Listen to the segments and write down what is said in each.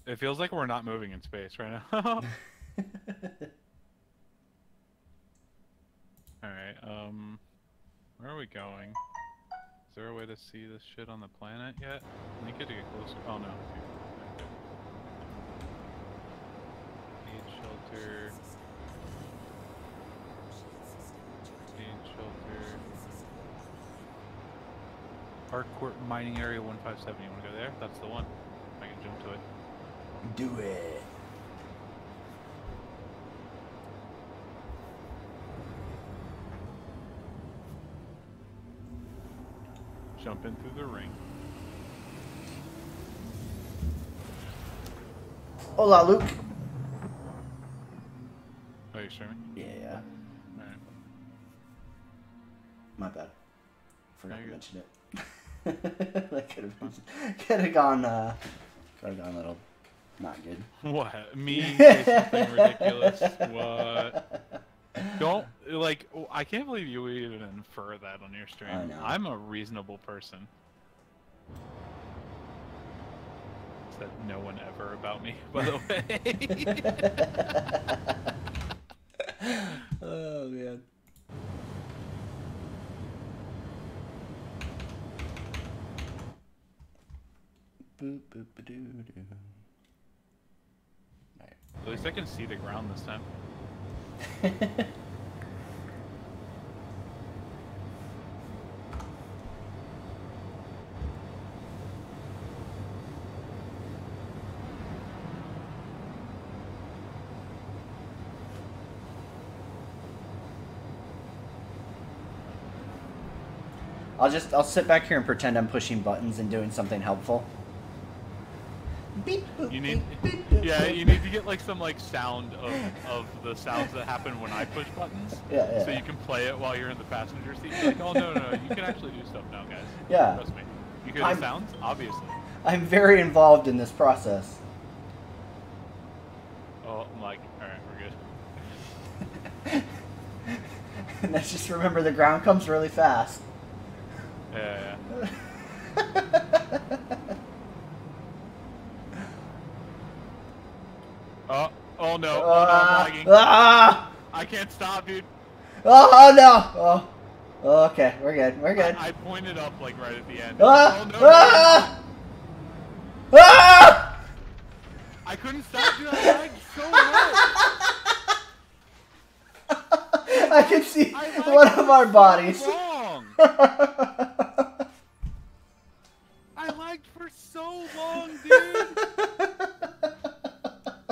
It feels like we're not moving in space right now. Alright, where are we going? Is there a way to see this shit on the planet yet? I think you have to get closer. Oh no. Need shelter. Need shelter. Hardcore mining area 157. You wanna go there? That's the one. I can jump to it. Do it. Jump in through the ring. Hola, Luke. Oh, you streaming? Yeah. Alright. My bad. Forgot No, to you're mention it. That could have gone a little not good. What? Me say something ridiculous? What? Don't, like, I can't believe you would even infer that on your stream. I know. I'm a reasonable person. Said no one ever about me, by the way. Oh, man. Boop, boop, ba-doo, doo. Right. At least I can see the ground this time. I'll sit back here and pretend I'm pushing buttons and doing something helpful. Beep, boop, You need, beep, boop, yeah, boop. you need to get like some like sound of the sounds that happen when I push buttons. Yeah. So you can play it while you're in the passenger seat. You're like, oh no, you can actually do stuff now, guys. Yeah. Trust me. You hear the sounds? Obviously. I'm very involved in this process. Oh, I'm like, alright, we're good. And let's just remember the ground comes really fast. Yeah. Oh no, oh no, I'm lagging. I can't stop, dude. Oh no! Oh, okay, we're good, we're good. I pointed up like right at the end. Ah! Oh no, Ah! Ah! I couldn't stop, dude. I lagged so much. I can see one of our bodies. Wrong. I lagged for so long, dude.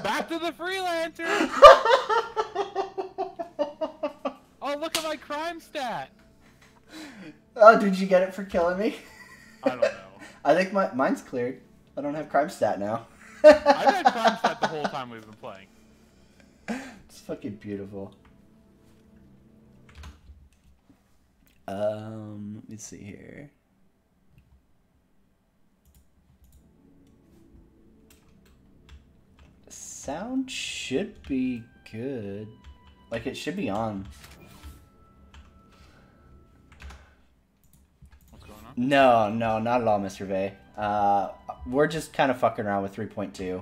Back to the freelancer. Oh, look at my crime stat. Oh, did you get it for killing me? I don't know. I think mine's cleared. I don't have crime stat now. I've had crime stat the whole time we've been playing. It's fucking beautiful. Let me see here. The sound should be good. Like, it should be on. What's going on? No, not at all, Mr. Vay. We're just kind of fucking around with 3.2.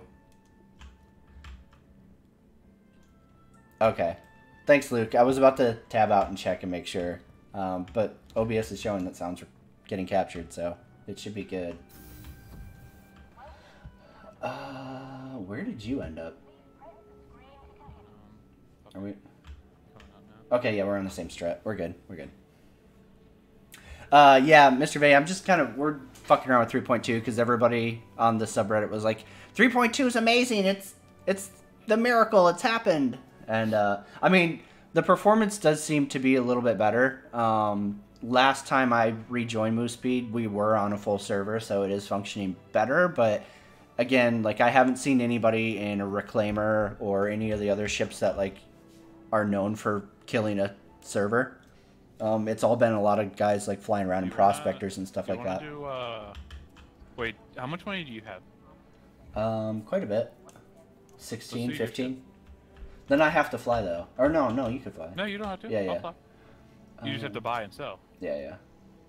Okay. Thanks, Luke. I was about to tab out and check and make sure. But OBS is showing that sounds are getting captured, so it should be good. Where did you end up? Are we? Okay, yeah, we're on the same strat. We're good. We're good. Yeah, Mr. Vay, I'm just kind of, we're fucking around with 3.2 because everybody on the subreddit was like, 3.2 is amazing. It's the miracle. It's happened. And, I mean, the performance does seem to be a little bit better. Last time I rejoined Movespeed, we were on a full server, so it is functioning better. But again, like, I haven't seen anybody in a Reclaimer or any of the other ships that, like, are known for killing a server. It's all been a lot of guys, like, flying around in prospectors and stuff like that. Wait, how much money do you have? Quite a bit. 16, 15. Then I have to fly, though. Or no, you could fly. No, you don't have to. Yeah, yeah. I'll fly. You just have to buy and sell. Yeah.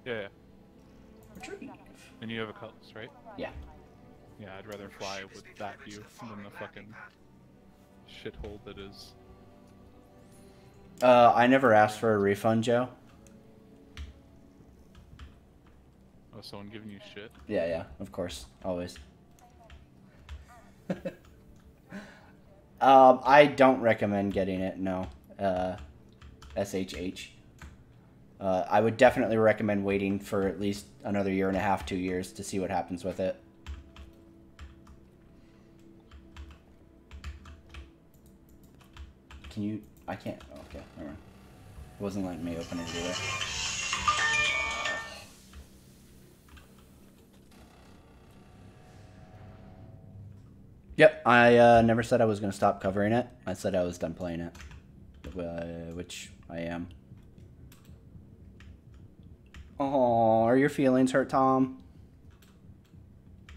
Yeah. Retrieve. And you have a cutlass, right? Yeah. Yeah, I'd rather fly with that view than the fucking shithole that is. I never asked for a refund, Joe. Oh, someone giving you shit? Yeah, of course, always. I don't recommend getting it. No, SHH. I would definitely recommend waiting for at least another year and a half, 2 years to see what happens with it. Can you? I can't. Oh, okay, never mind. It wasn't letting me open it either. Yep, I never said I was going to stop covering it. I said I was done playing it, which I am. Oh, are your feelings hurt, Tom?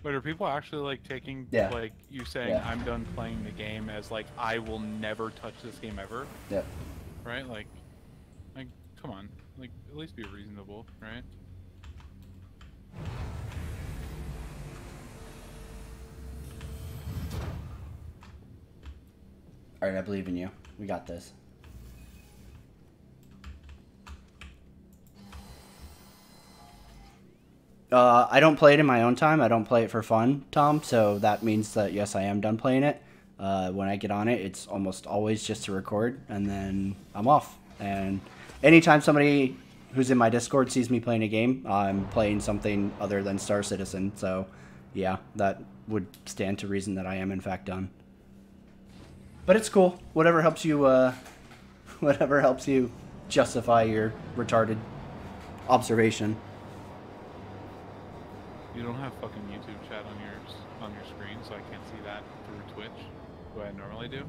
But are people actually like taking like you saying I'm done playing the game as like I will never touch this game ever? Yeah. Right? Like come on. Like at least be reasonable, right? Alright, I believe in you. We got this. I don't play it in my own time. I don't play it for fun, Tom. So that means that, yes, I am done playing it. When I get on it, it's almost always just to record, and then I'm off. And anytime somebody who's in my Discord sees me playing a game, I'm playing something other than Star Citizen. So, yeah, that would stand to reason that I am, in fact, done. But it's cool. Whatever helps you justify your retarded observation. You don't have fucking YouTube chat on your screen, so I can't see that through Twitch, the way I normally do.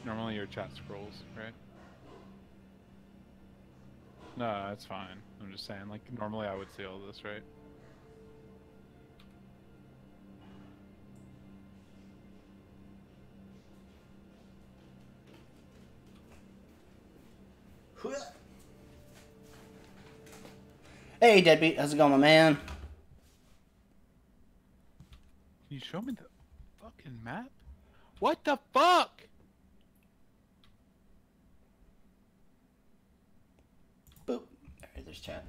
Normally your chat scrolls, right? No, that's fine. I'm just saying, like, normally I would see all this, right? Hey, Deadbeat. How's it going, my man? Can you show me the fucking map? What the fuck? Boop. Alright, there's chat.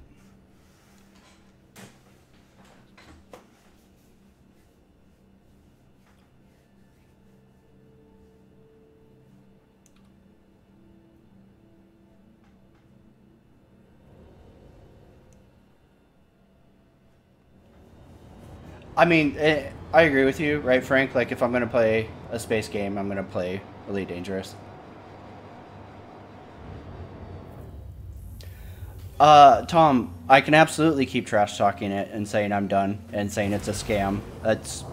I mean, I agree with you, right, Frank? Like, if I'm going to play a space game, I'm going to play Elite Dangerous. Tom, I can absolutely keep trash talking it and saying I'm done and saying it's a scam.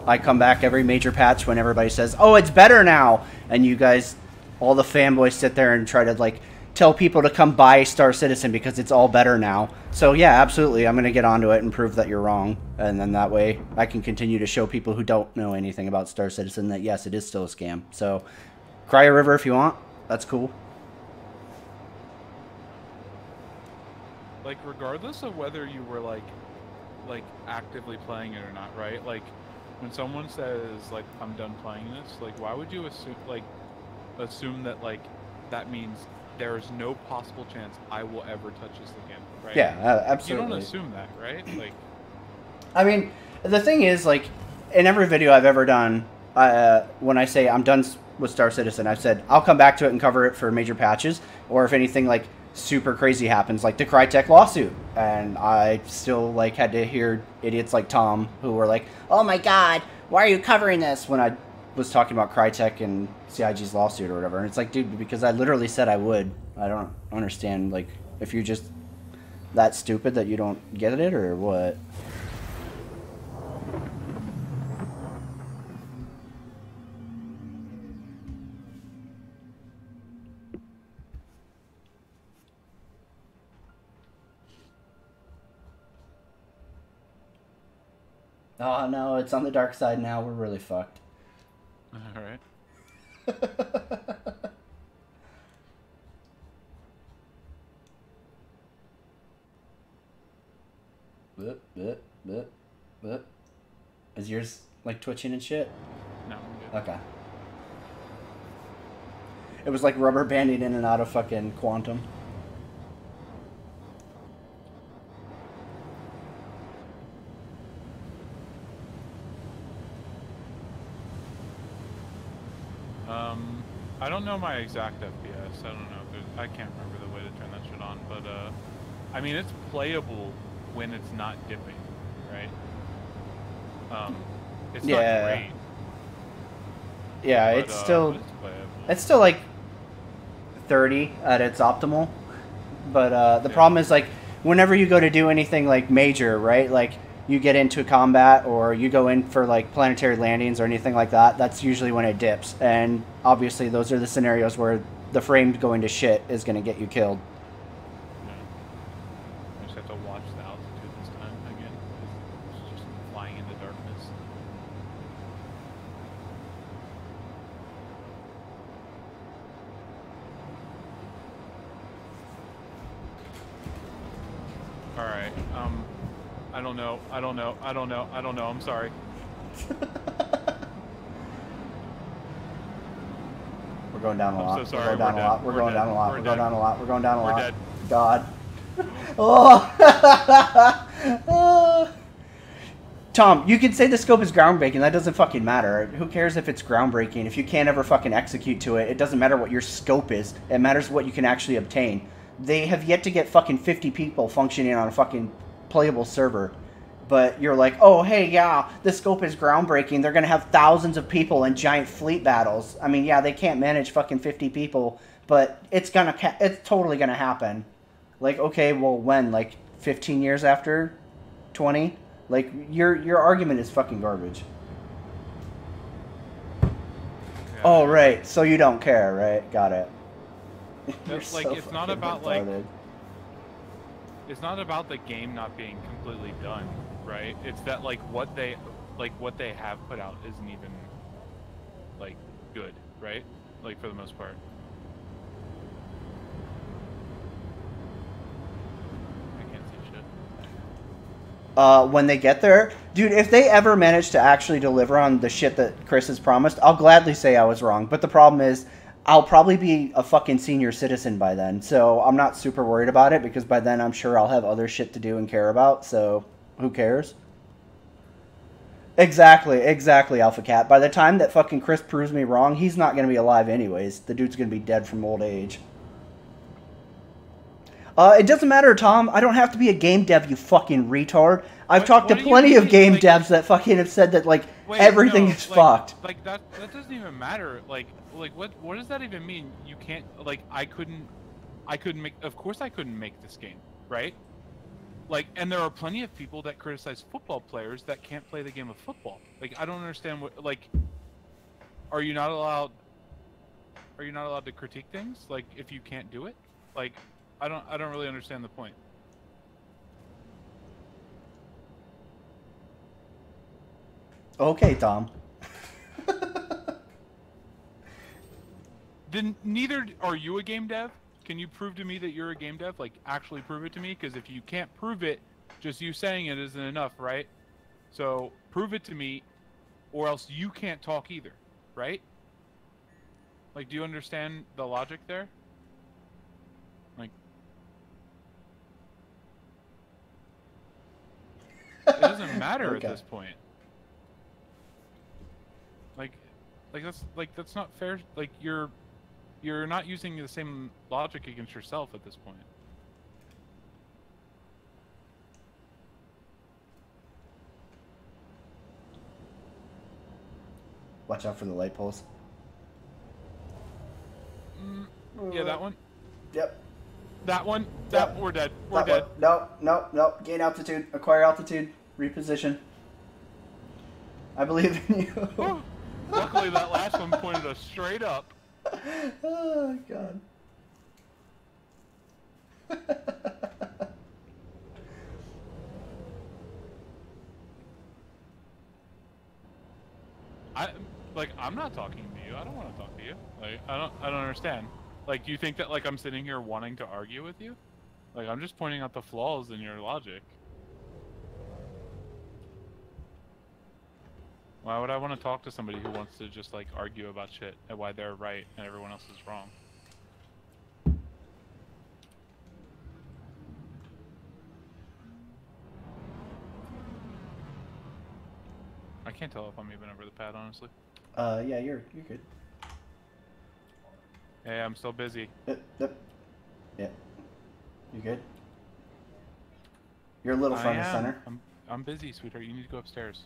I come back every major patch when everybody says, oh, it's better now. And you guys, all the fanboys sit there and try to, like, tell people to come buy Star Citizen because it's all better now. So yeah, absolutely, I'm going to get onto it and prove that you're wrong. And then that way I can continue to show people who don't know anything about Star Citizen that yes, it is still a scam. So cry a river if you want. That's cool. Like, regardless of whether you were like actively playing it or not, right? Like, when someone says like I'm done playing this, like, why would you assume that like that means there is no possible chance I will ever touch this again, right? Yeah, absolutely. You don't assume that, right? Like, I mean, the thing is, like, in every video I've ever done, when I say I'm done with Star Citizen, I've said I'll come back to it and cover it for major patches, or if anything like super crazy happens, like the Crytek lawsuit, and I still like had to hear idiots like Tom who were like, "Oh my God, why are you covering this?" when I was talking about Crytek and CIG's lawsuit or whatever. And it's like, dude, because I literally said I would. I don't understand, like, if you're just that stupid that you don't get it or what. Oh no, it's on the dark side now. We're really fucked. all right. Blip, blip, blip. What? Is yours like twitching and shit? No, I'm good. Okay. It was like rubber banding in and out of fucking Quantum. I don't know my exact FPS. I don't know. I can't remember the way to turn that shit on, but I mean it's playable when it's not dipping, right? It's not great. Yeah, But, it's still playable. it's still like 30 at its optimal. But the problem is like whenever you go to do anything like major, right? Like you get into combat or you go in for like planetary landings or anything like that, that's usually when it dips. And obviously those are the scenarios where the frame going to shit is going to get you killed. Yeah. I just have to watch the altitude this time again. It's just flying in the darkness. Alright, I don't know, I'm sorry. We're going down a lot. I'm so sorry, We're going down a lot. We're going down a lot. We're going down a lot. We're going down a lot. We're dead. God. Oh. Tom, you can say the scope is groundbreaking. That doesn't fucking matter. Who cares if it's groundbreaking? If you can't ever fucking execute to it, it doesn't matter what your scope is. It matters what you can actually obtain. They have yet to get fucking 50 people functioning on a fucking playable server. But you're like, oh, hey, yeah, the scope is groundbreaking. They're going to have thousands of people in giant fleet battles. I mean, yeah, they can't manage fucking 50 people, but it's totally going to happen. Like, okay, well, when? Like, 15 years after? 20? Like, your argument is fucking garbage. Yeah. Oh, right, so you don't care, right? Got it. Like, so it's not about, retarded. like... It's not about the game not being completely done, right? It's that like what they have put out isn't even like good, right? Like for the most part. I can't see shit. When they get there, dude, if they ever manage to actually deliver on the shit that Chris has promised, I'll gladly say I was wrong. But the problem is, I'll probably be a fucking senior citizen by then, so I'm not super worried about it, because by then I'm sure I'll have other shit to do and care about, so who cares? Exactly, Alpha Cat. By the time that fucking Chris proves me wrong, he's not going to be alive anyways. The dude's going to be dead from old age. It doesn't matter, Tom. I don't have to be a game dev, you fucking retard. I've talked to plenty of game devs that fucking have said that, like, everything is fucked. Like, that doesn't even matter. Like, what does that even mean? You can't, like, I couldn't make, of course I couldn't make this game, right? Like, and there are plenty of people that criticize football players that can't play the game of football. Like, I don't understand what, like, are you not allowed to critique things? Like, if you can't do it? Like, I don't really understand the point. Okay, Tom. Then neither are you a game dev? Can you prove to me that you're a game dev? Like, actually prove it to me? Because if you can't prove it, just you saying it isn't enough, right? So, prove it to me, or else you can't talk either, right? Like, do you understand the logic there? Like, it doesn't matter Okay. at this point. Like that's not fair. Like, you're not using the same logic against yourself at this point. Watch out for the light poles. Yeah, that one. Yep. That one. Yep. We're dead. We're dead. No. Gain altitude. Acquire altitude. Reposition. I believe in you. Luckily, that last one pointed us straight up. Oh, God. I'm not talking to you. I don't want to talk to you. Like, I don't understand. Like, do you think that, like, I'm sitting here wanting to argue with you? Like, I'm just pointing out the flaws in your logic. Why would I want to talk to somebody who wants to just like argue about shit and why they're right and everyone else is wrong? I can't tell if I'm even over the pad, honestly. Yeah, you're good. Hey, I'm still busy. Yep. Yeah. You good? You're a little front and center. I'm busy, sweetheart. You need to go upstairs.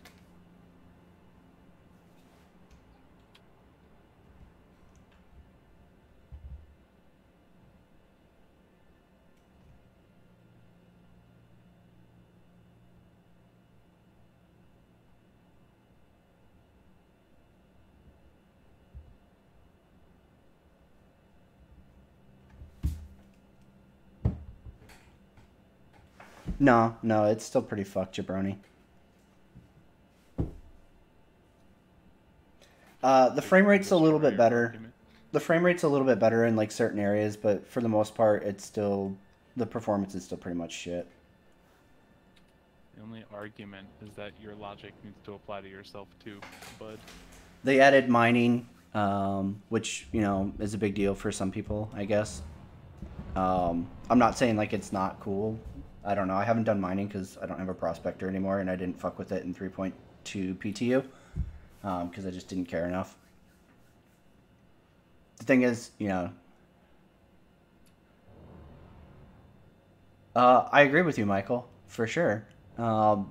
No, it's still pretty fucked, jabroni. The frame rate's a little bit better. The frame rate's a little bit better in like certain areas, but for the most part, it's still, the performance is still pretty much shit. The only argument is that your logic needs to apply to yourself too, bud. They added mining, which, you know, is a big deal for some people, I guess. I'm not saying like it's not cool. I don't know. I haven't done mining because I don't have a prospector anymore, and I didn't fuck with it in 3.2 PTU because I just didn't care enough. The thing is, you know, I agree with you, Michael, for sure. The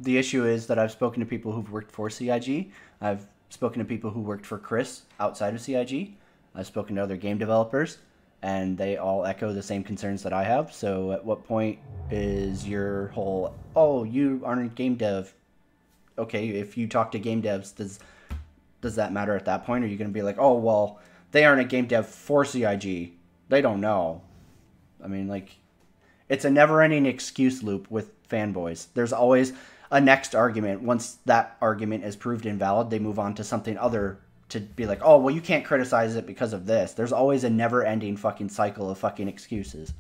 issue is that I've spoken to people who've worked for CIG. I've spoken to people who worked for Chris outside of CIG. I've spoken to other game developers, and they all echo the same concerns that I have. So at what point is your whole, oh, you aren't a game dev? Okay, if you talk to game devs, does that matter at that point? Are you going to be like, oh, well, they aren't a game dev for CIG. They don't know. I mean, like, it's a never-ending excuse loop with fanboys. There's always a next argument. Once that argument is proved invalid, they move on to something other to be like, oh, well, you can't criticize it because of this. There's always a never-ending fucking cycle of fucking excuses.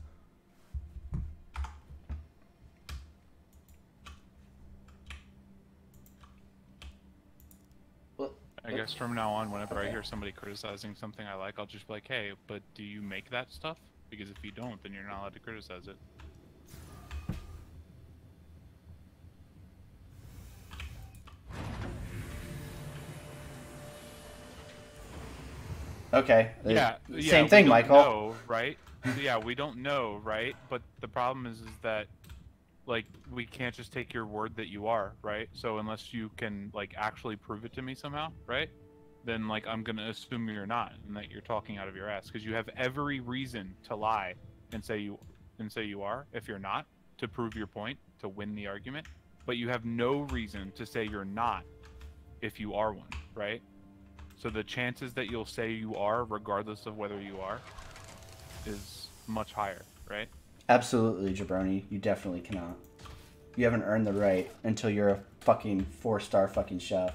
I guess from now on, whenever I hear somebody criticizing something I like, I'll just be like, hey, but do you make that stuff? Because if you don't, then you're not allowed to criticize it. Okay. Yeah, Same thing, we don't Michael. Know, right? Yeah, we don't know, right? But the problem is that, like, we can't just take your word that you are, right? So unless you can, like, actually prove it to me somehow, right? Then, like, I'm gonna assume you're not, and that you're talking out of your ass, because you have every reason to lie and say you are, if you're not, to prove your point, to win the argument. But you have no reason to say you're not if you are one, right? So the chances that you'll say you are, regardless of whether you are, is much higher, right? Absolutely, jabroni. You definitely cannot. You haven't earned the right until you're a fucking 4-star fucking chef.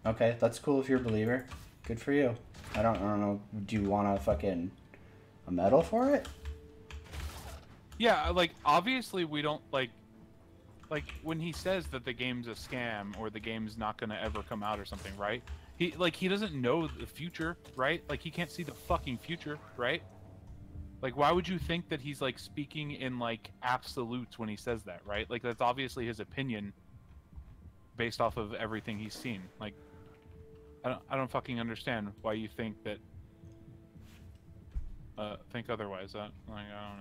Okay, that's cool if you're a believer. Good for you. I don't know. Do you want a fucking a medal for it? Yeah, like, obviously we don't, like when he says that the game's a scam or the game's not gonna ever come out or something, right? He doesn't know the future, right? Like, he can't see the fucking future, right? Like, why would you think that he's, like, speaking in, like, absolutes when he says that, right? Like, that's obviously his opinion based off of everything he's seen. Like, I don't fucking understand why you think that, think otherwise. Like, I don't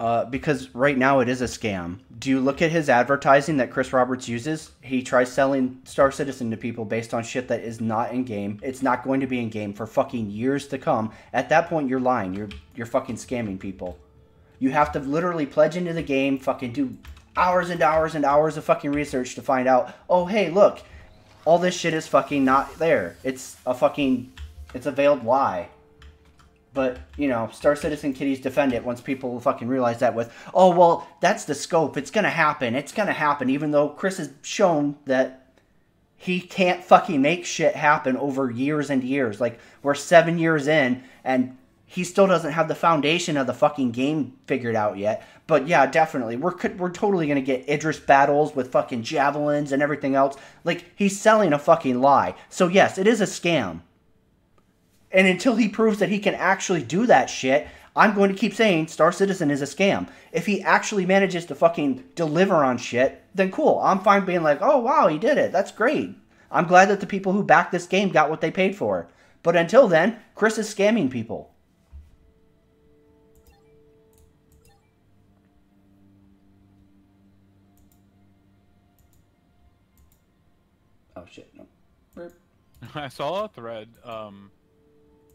know. Because right now it is a scam. Do you look at his advertising that Chris Roberts uses? He tries selling Star Citizen to people based on shit that is not in game. It's not going to be in game for fucking years to come. At that point, you're lying. You're fucking scamming people. You have to literally pledge into the game, fucking do hours and hours and hours of fucking research to find out, oh, hey, look, all this shit is fucking not there. It's a veiled lie. But, you know, Star Citizen kitties defend it once people fucking realize that with, oh, well, that's the scope. It's going to happen. It's going to happen. Even though Chris has shown that he can't fucking make shit happen over years and years. Like, we're 7 years in, and he still doesn't have the foundation of the fucking game figured out yet. But yeah, definitely. We're totally going to get Idris battles with fucking javelins and everything else. Like, he's selling a fucking lie. So yes, it is a scam. And until he proves that he can actually do that shit, I'm going to keep saying Star Citizen is a scam. If he actually manages to fucking deliver on shit, then cool. I'm fine being like, oh wow, he did it. That's great. I'm glad that the people who backed this game got what they paid for. But until then, Chris is scamming people. Oh shit, no. Burp. I saw a thread.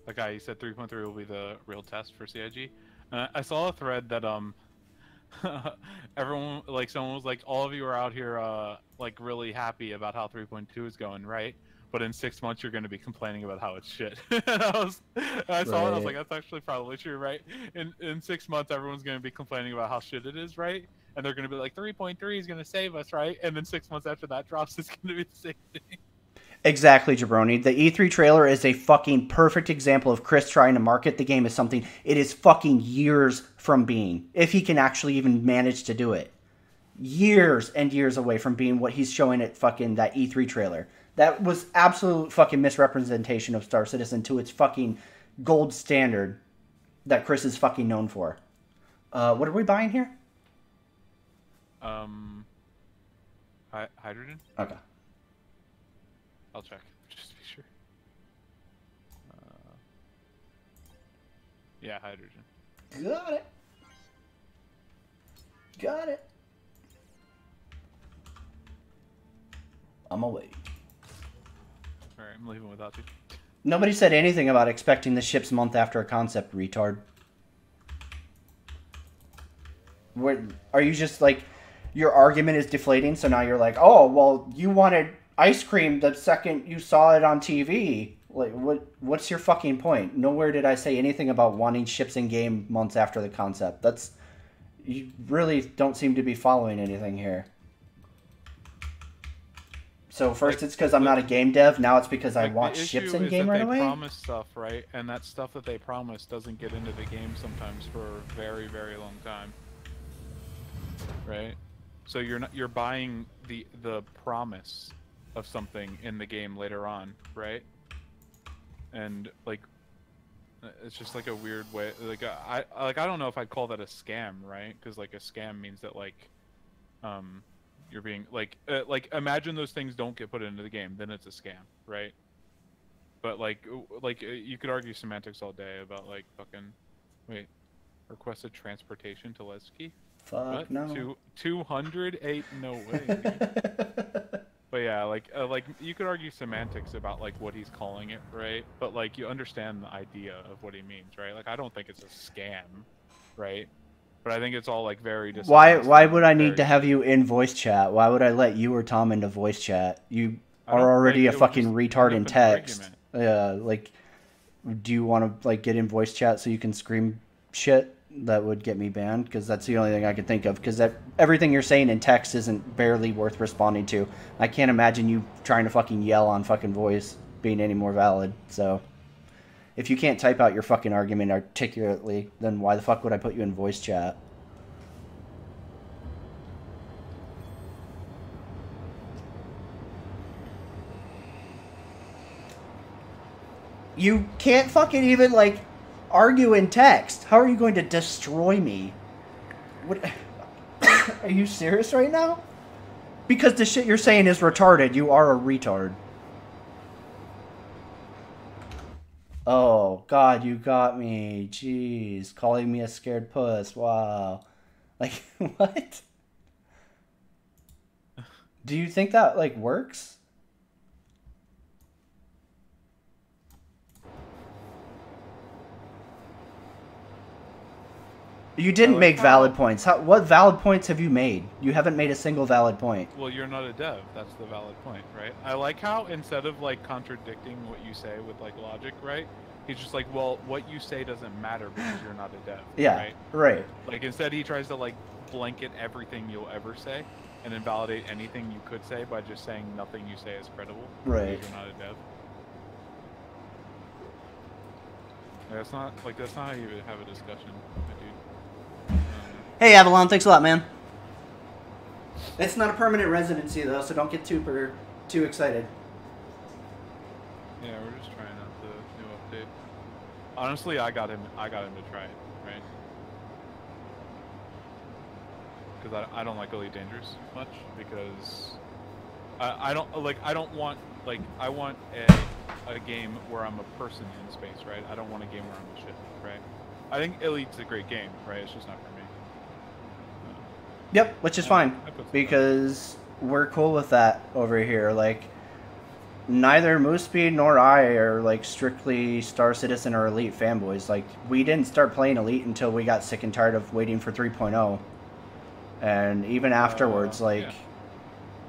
The guy, he said 3.3 will be the real test for CIG. I saw a thread that everyone, like, someone was like, all of you are out here like really happy about how 3.2 is going, right? But in 6 months you're going to be complaining about how it's shit. I saw it, I was like, that's actually probably true, right? In 6 months everyone's going to be complaining about how shit it is, right? And they're going to be like, 3.3 is going to save us, right? And then 6 months after that drops, it's going to be the same thing. Exactly, Jabroni. The E3 trailer is a fucking perfect example of Chris trying to market the game as something it is fucking years from being, if he can actually even manage to do it. Years and years away from being what he's showing at fucking that E3 trailer. That was absolute fucking misrepresentation of Star Citizen to its fucking gold standard that Chris is fucking known for. What are we buying here? Hydrogen? Okay. I'll check, just to be sure. Yeah, hydrogen. Got it. Got it. I'm away. Alright, I'm leaving without you. Nobody said anything about expecting the ship's month after a concept, retard. What, are you just like, your argument is deflating, so now you're like, oh, well, you wanted ice cream the second you saw it on TV. Like, what's your fucking point? Nowhere did I say anything about wanting ships in game months after the concept. That's, you really don't seem to be following anything here. So first it's because I'm not a game dev, now it's because I want ships in game right away? They promise stuff, right? And that stuff that they promise doesn't get into the game sometimes for a very, very long time. Right? So you're buying the promise of something in the game later on, right? And like, it's just like a weird way. Like I don't know if I'd call that a scam, right? Because like a scam means that like, you're being like imagine those things don't get put into the game, then it's a scam, right? But like you could argue semantics all day about like fucking wait, requested transportation to Lesky. Fuck what? no. 208? No way. But yeah, like you could argue semantics about like what he's calling it, right? But like you understand the idea of what he means, right? Like I don't think it's a scam, right? But I think it's all like very Why would I need to have you in voice chat? Why would I let you or Tom into voice chat? You are already a fucking retard in text. Yeah, like, do you want to like get in voice chat so you can scream shit? That would get me banned, because that's the only thing I could think of, because everything you're saying in text isn't barely worth responding to. I can't imagine you trying to fucking yell on fucking voice being any more valid. So if you can't type out your fucking argument articulately, then why the fuck would I put you in voice chat? You can't fucking even like argue in text. How are you going to destroy me? What? Are you serious right now? Because the shit you're saying is retarded. You are a retard. Oh, God, you got me. Jeez. Calling me a scared puss. Wow. Like, what? Do you think that, like, works? You didn't make valid points. What valid points have you made? You haven't made a single valid point. Well, you're not a dev. That's the valid point, right? I like how instead of like contradicting what you say with like logic, right? He's just like, well, what you say doesn't matter because you're not a dev. Yeah, right. Right. Like instead he tries to like blanket everything you'll ever say and invalidate anything you could say by just saying nothing you say is credible. Right. You're not a dev. That's not how you have a discussion, my dude. Hey, Avalon, thanks a lot, man. It's not a permanent residency though, so don't get too excited. Yeah, we're just trying out the new update. Honestly, I got him to try it, right? Because I don't like Elite Dangerous much, because I want a game where I'm a person in space, right? I don't want a game where I'm a ship, right? I think Elite's a great game, right? It's just not for me. Yep, which is fine, because we're cool with that over here. Like, neither Movespeed nor I are like strictly Star Citizen or Elite fanboys. Like, we didn't start playing Elite until we got sick and tired of waiting for 3.0. And even afterwards, yeah.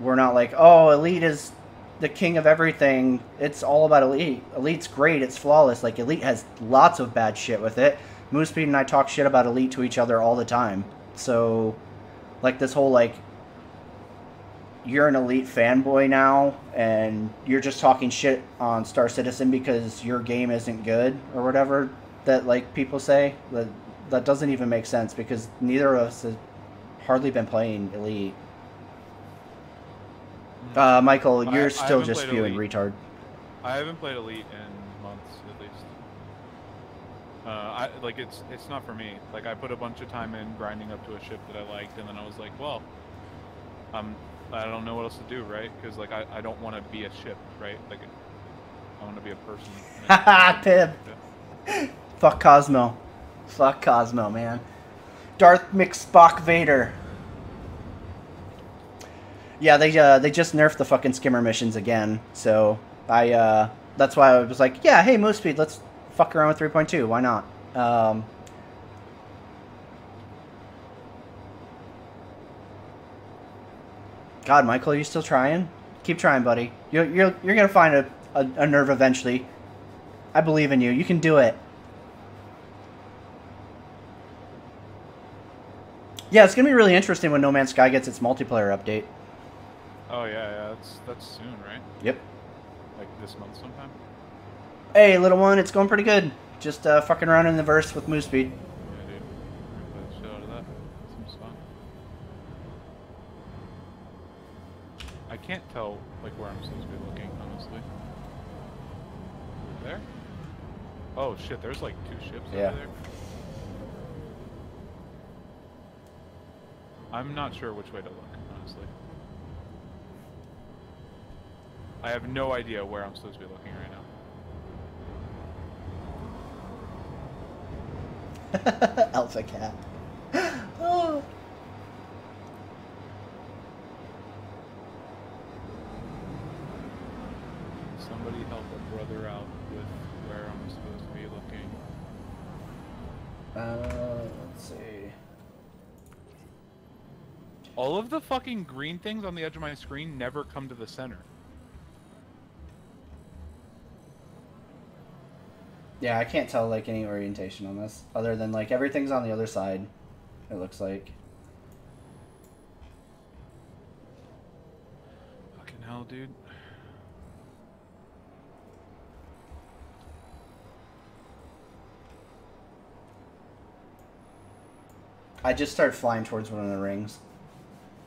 We're not like, oh, Elite is the king of everything. It's all about Elite. Elite's great. It's flawless. Like, Elite has lots of bad shit with it. Movespeed and I talk shit about Elite to each other all the time. So, like, this whole, like, you're an Elite fanboy now, and you're just talking shit on Star Citizen because your game isn't good, or whatever, that, like, people say, that doesn't even make sense, because neither of us has hardly been playing Elite. Michael, you're still just spewing retard. I haven't played Elite in months, at least. It's not for me. Like, I put a bunch of time in grinding up to a ship that I liked, and then I was like, well, I don't know what else to do, right? Because, like, I don't want to be a ship, right? Like, I want to be a person. Haha, Pib. Yeah. Fuck Cosmo. Fuck Cosmo, man. Darth McSpock Vader. Yeah, they just nerfed the fucking skimmer missions again, so that's why I was like, yeah, hey, Movespeed, let's fuck around with 3.2, why not? God, Michael, are you still trying? Keep trying, buddy. You're gonna find a nerve eventually. I believe in you. You can do it. Yeah, it's gonna be really interesting when No Man's Sky gets its multiplayer update. Oh yeah, that's soon, right? Yep. Like this month sometime. Hey, little one, it's going pretty good. Just fucking around in the verse with Movespeed. Yeah, dude. Play the shit out of that. Seems fun. I can't tell like where I'm supposed to be looking, honestly. There? Oh shit, there's like 2 ships over there. I'm not sure which way to look, honestly. I have no idea where I'm supposed to be looking right now. Alpha cat. Oh. Somebody help a brother out with where I'm supposed to be looking. Let's see. All of the fucking green things on the edge of my screen never come to the center. Yeah, I can't tell, like, any orientation on this, other than, like, everything's on the other side, it looks like. Fucking hell, dude. I just started flying towards one of the rings.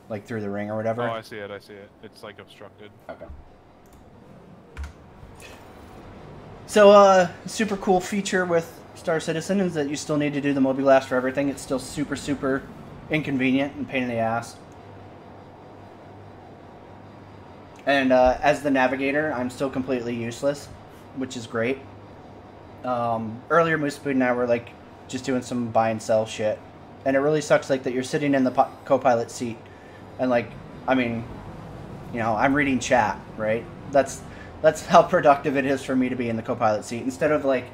Like, through the ring or whatever. Oh, I see it, I see it. It's, like, obstructed. Okay. So, super cool feature with Star Citizen is that you still need to do the Mobilast for everything. It's still super, super inconvenient and pain in the ass. And as the navigator, I'm still completely useless, which is great. Earlier, Movespeed and I were, like, just doing some buy and sell shit. And it really sucks, like, that you're sitting in the co-pilot seat. And, like, I mean, you know, I'm reading chat, right? That's how productive it is for me to be in the co-pilot seat. Instead of, like,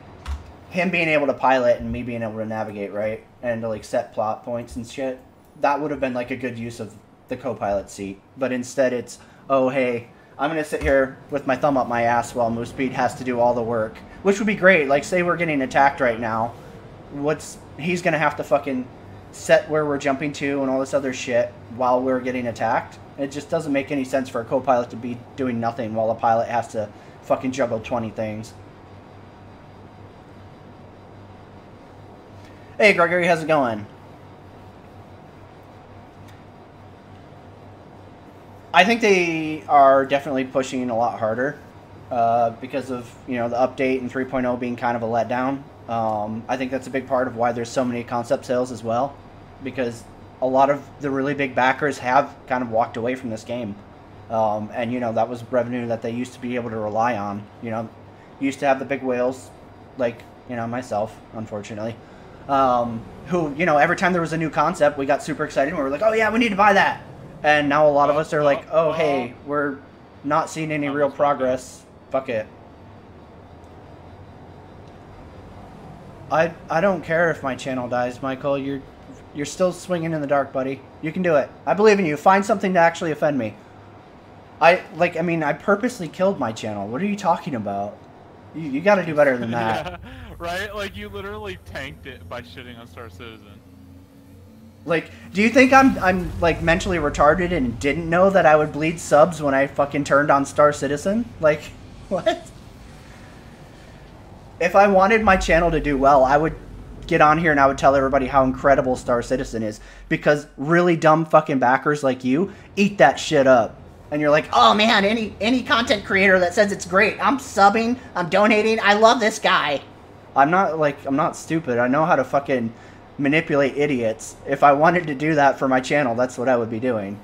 him being able to pilot and me being able to navigate, right? And to, like, set plot points and shit. That would have been, like, a good use of the co-pilot seat. But instead it's, oh, hey, I'm going to sit here with my thumb up my ass while Movespeed has to do all the work. Which would be great. Like, say we're getting attacked right now. He's going to have to fucking set where we're jumping to and all this other shit while we're getting attacked. It just doesn't make any sense for a co-pilot to be doing nothing while a pilot has to fucking juggle 20 things. Hey, Gregory, how's it going? I think they are definitely pushing a lot harder because of, you know, the update and 3.0 being kind of a letdown. I think that's a big part of why there's so many concept sales as well, because a lot of the really big backers have kind of walked away from this game. And, you know, that was revenue that they used to be able to rely on. You know, used to have the big whales, like, you know, myself, unfortunately, who, you know, every time there was a new concept, we got super excited and we were like, oh, yeah, we need to buy that. And now a lot of us are like, oh, hey, we're not seeing any real progress. Fuck it. I don't care if my channel dies, Michael. You're still swinging in the dark, buddy. You can do it. I believe in you. Find something to actually offend me. I purposely killed my channel. What are you talking about? You got to do better than that. Yeah, right? Like, you literally tanked it by shitting on Star Citizen. Like, do you think I'm like mentally retarded and didn't know that I would bleed subs when I fucking turned on Star Citizen? Like, what? If I wanted my channel to do well, I would get on here and I would tell everybody how incredible Star Citizen is, because really dumb fucking backers like you eat that shit up. And you're like, oh man, any content creator that says it's great, I'm subbing, I'm donating, I love this guy. I'm not stupid. I know how to fucking manipulate idiots. If I wanted to do that for my channel, that's what I would be doing.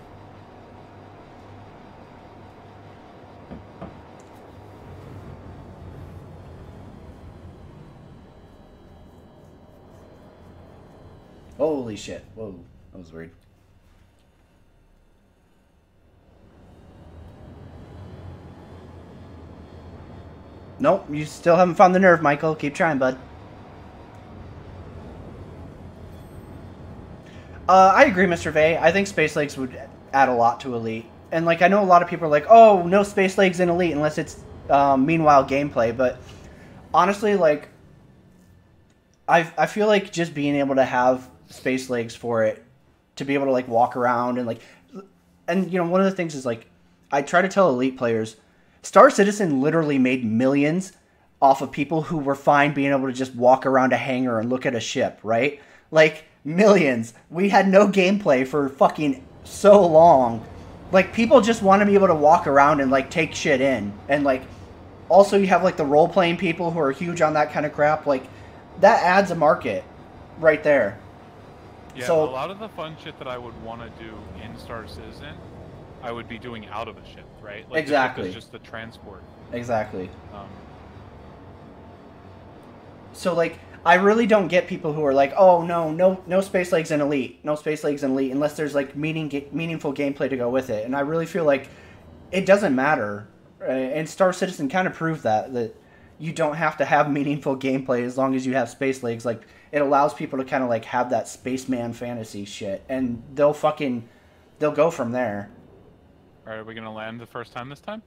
Holy shit. Whoa, that was weird. Nope, you still haven't found the nerve, Michael. Keep trying, bud. I agree, Mr. Vey. I think Space Legs would add a lot to Elite. And, like, I know a lot of people are like, oh, no Space Legs in Elite unless it's meanwhile gameplay. But, honestly, like, I feel like just being able to have Space Legs for it, to be able to, like, walk around and, like... And, you know, one of the things is, like, I try to tell Elite players, Star Citizen literally made millions off of people who were fine being able to just walk around a hangar and look at a ship, right? Like... Millions. We had no gameplay for fucking so long. Like, people just want to be able to walk around and, like, take shit in. And, like, also you have, like, the role-playing people who are huge on that kind of crap. Like, that adds a market right there. Yeah, so, a lot of the fun shit that I would want to do in Star Citizen, I would be doing out of a ship, right? Like, exactly. It's just the transport. Exactly. So, like... I really don't get people who are like, oh, no Space Legs in Elite. No Space Legs in Elite unless there's, like, meaningful gameplay to go with it. And I really feel like it doesn't matter. And Star Citizen kind of proved that you don't have to have meaningful gameplay as long as you have Space Legs. Like, it allows people to kind of, like, have that spaceman fantasy shit. And they'll go from there. All right, are we going to land the first time this time?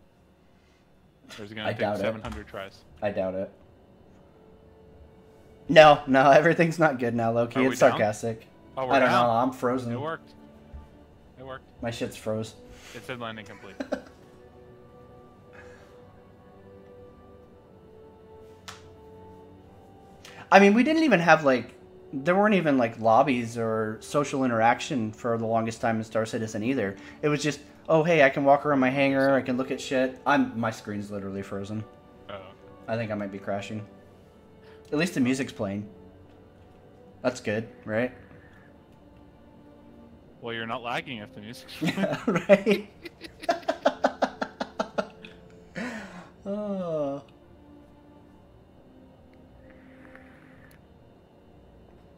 Or is it going to doubt take 700 tries? I doubt it. No, everything's not good now, Loki. It's sarcastic. Oh, I don't know. I'm frozen. It worked. My shit's froze. It said landing complete. I mean, we didn't even have, like... There weren't even, like, lobbies or social interaction for the longest time in Star Citizen either. It was just, oh, hey, I can walk around my hangar, I can look at shit. My screen's literally frozen. Oh, okay. I think I might be crashing. At least the music's playing. That's good, right? Well, you're not lagging if the music's playing. Right? Oh.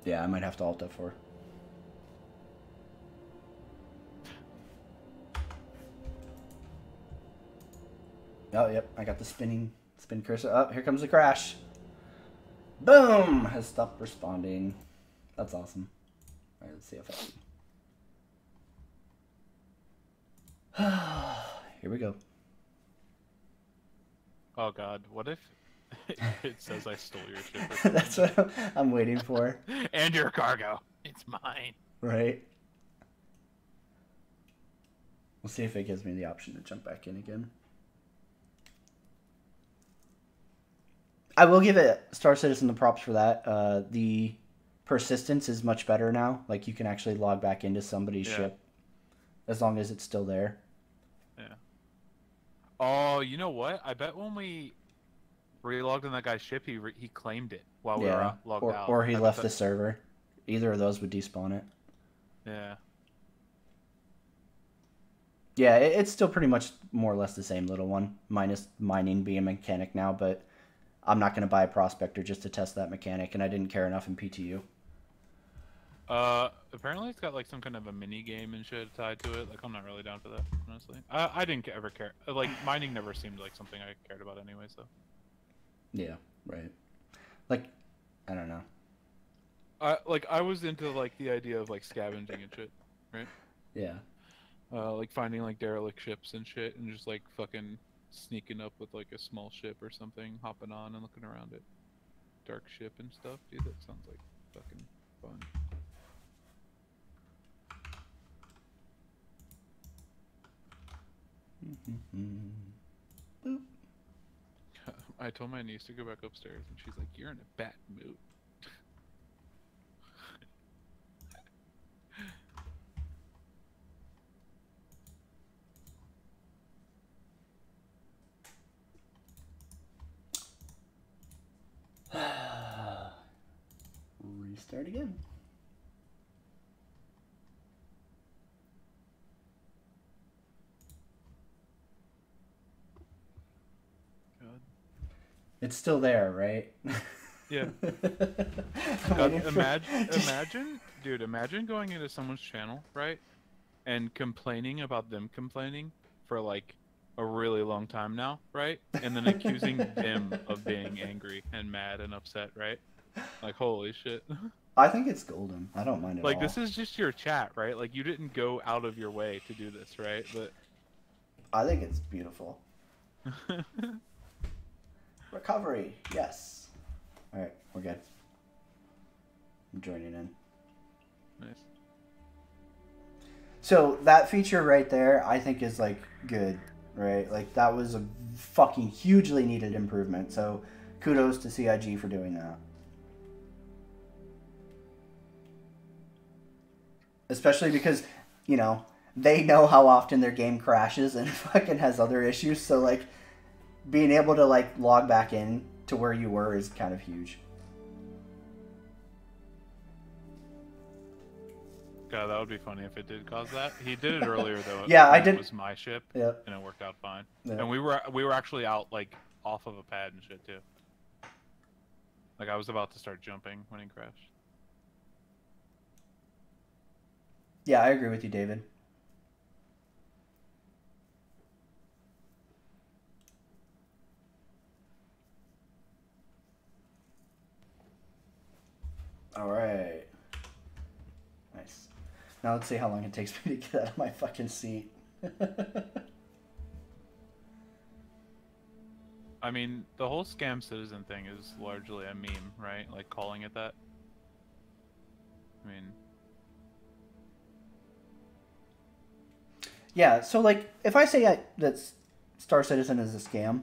Yeah, I might have to Alt F4. Oh, yep, I got the spin cursor. Oh, here comes the crash. Boom! Has stopped responding. That's awesome. Alright, let's see if I Here we go. Oh god, what if it says I stole your ship? That's what I'm waiting for. And your cargo. It It's mine. Right? We'll see if it gives me the option to jump back in again. I will give it Star Citizen the props for that. The persistence is much better now. Like, you can actually log back into somebody's ship as long as it's still there. Yeah. Oh, you know what? I bet when we relogged on that guy's ship, he claimed it while we were logged out. Or he left the server. Either of those would despawn it. Yeah. Yeah, it's still pretty much more or less the same little one, minus mining being a mechanic now, but I'm not going to buy a prospector just to test that mechanic, and I didn't care enough in PTU. Apparently it's got like some kind of a mini game and shit tied to it. Like, I'm not really down for that, honestly. I didn't ever care. Like, mining never seemed like something I cared about anyway, so. Yeah, right. Like, I don't know. I was into like the idea of like scavenging and shit, right? Yeah. Like finding like derelict ships and shit, and just like fucking sneaking up with like a small ship or something, hopping on and looking around it. Dark ship and stuff, dude. That sounds like fucking fun. Boop. I told my niece to go back upstairs, and she's like, "You're in a bad mood." Restart again. God. It's still there, right? Yeah. God, imagine, dude, imagine going into someone's channel, right? And complaining about them complaining for like a really long time now, right? And then accusing them of being angry and mad and upset, right? Like, holy shit. I think it's golden. I don't mind it Like, all. this is just your chat, right? Like, you didn't go out of your way to do this, right? But I think it's beautiful. Recovery, yes. All right, we're good. I'm joining in. Nice. So that feature right there, I think is like good, right? Like that was a fucking hugely needed improvement. So kudos to CIG for doing that. Especially because, you know, they know how often their game crashes and fucking has other issues. So like being able to like log back in to where you were is kind of huge. God, that would be funny if it did cause that. He did it earlier though. Yeah, I did. It was my ship, Yep. and it worked out fine. Yep. And we were actually out like off of a pad and shit too. Like I was about to start jumping when he crashed. Yeah, I agree with you, David. All right. Nice. Now let's see how long it takes me to get out of my fucking seat. I mean, the whole scam citizen thing is largely a meme, right? Like calling it that. I mean, yeah, so like if I say that Star Citizen is a scam,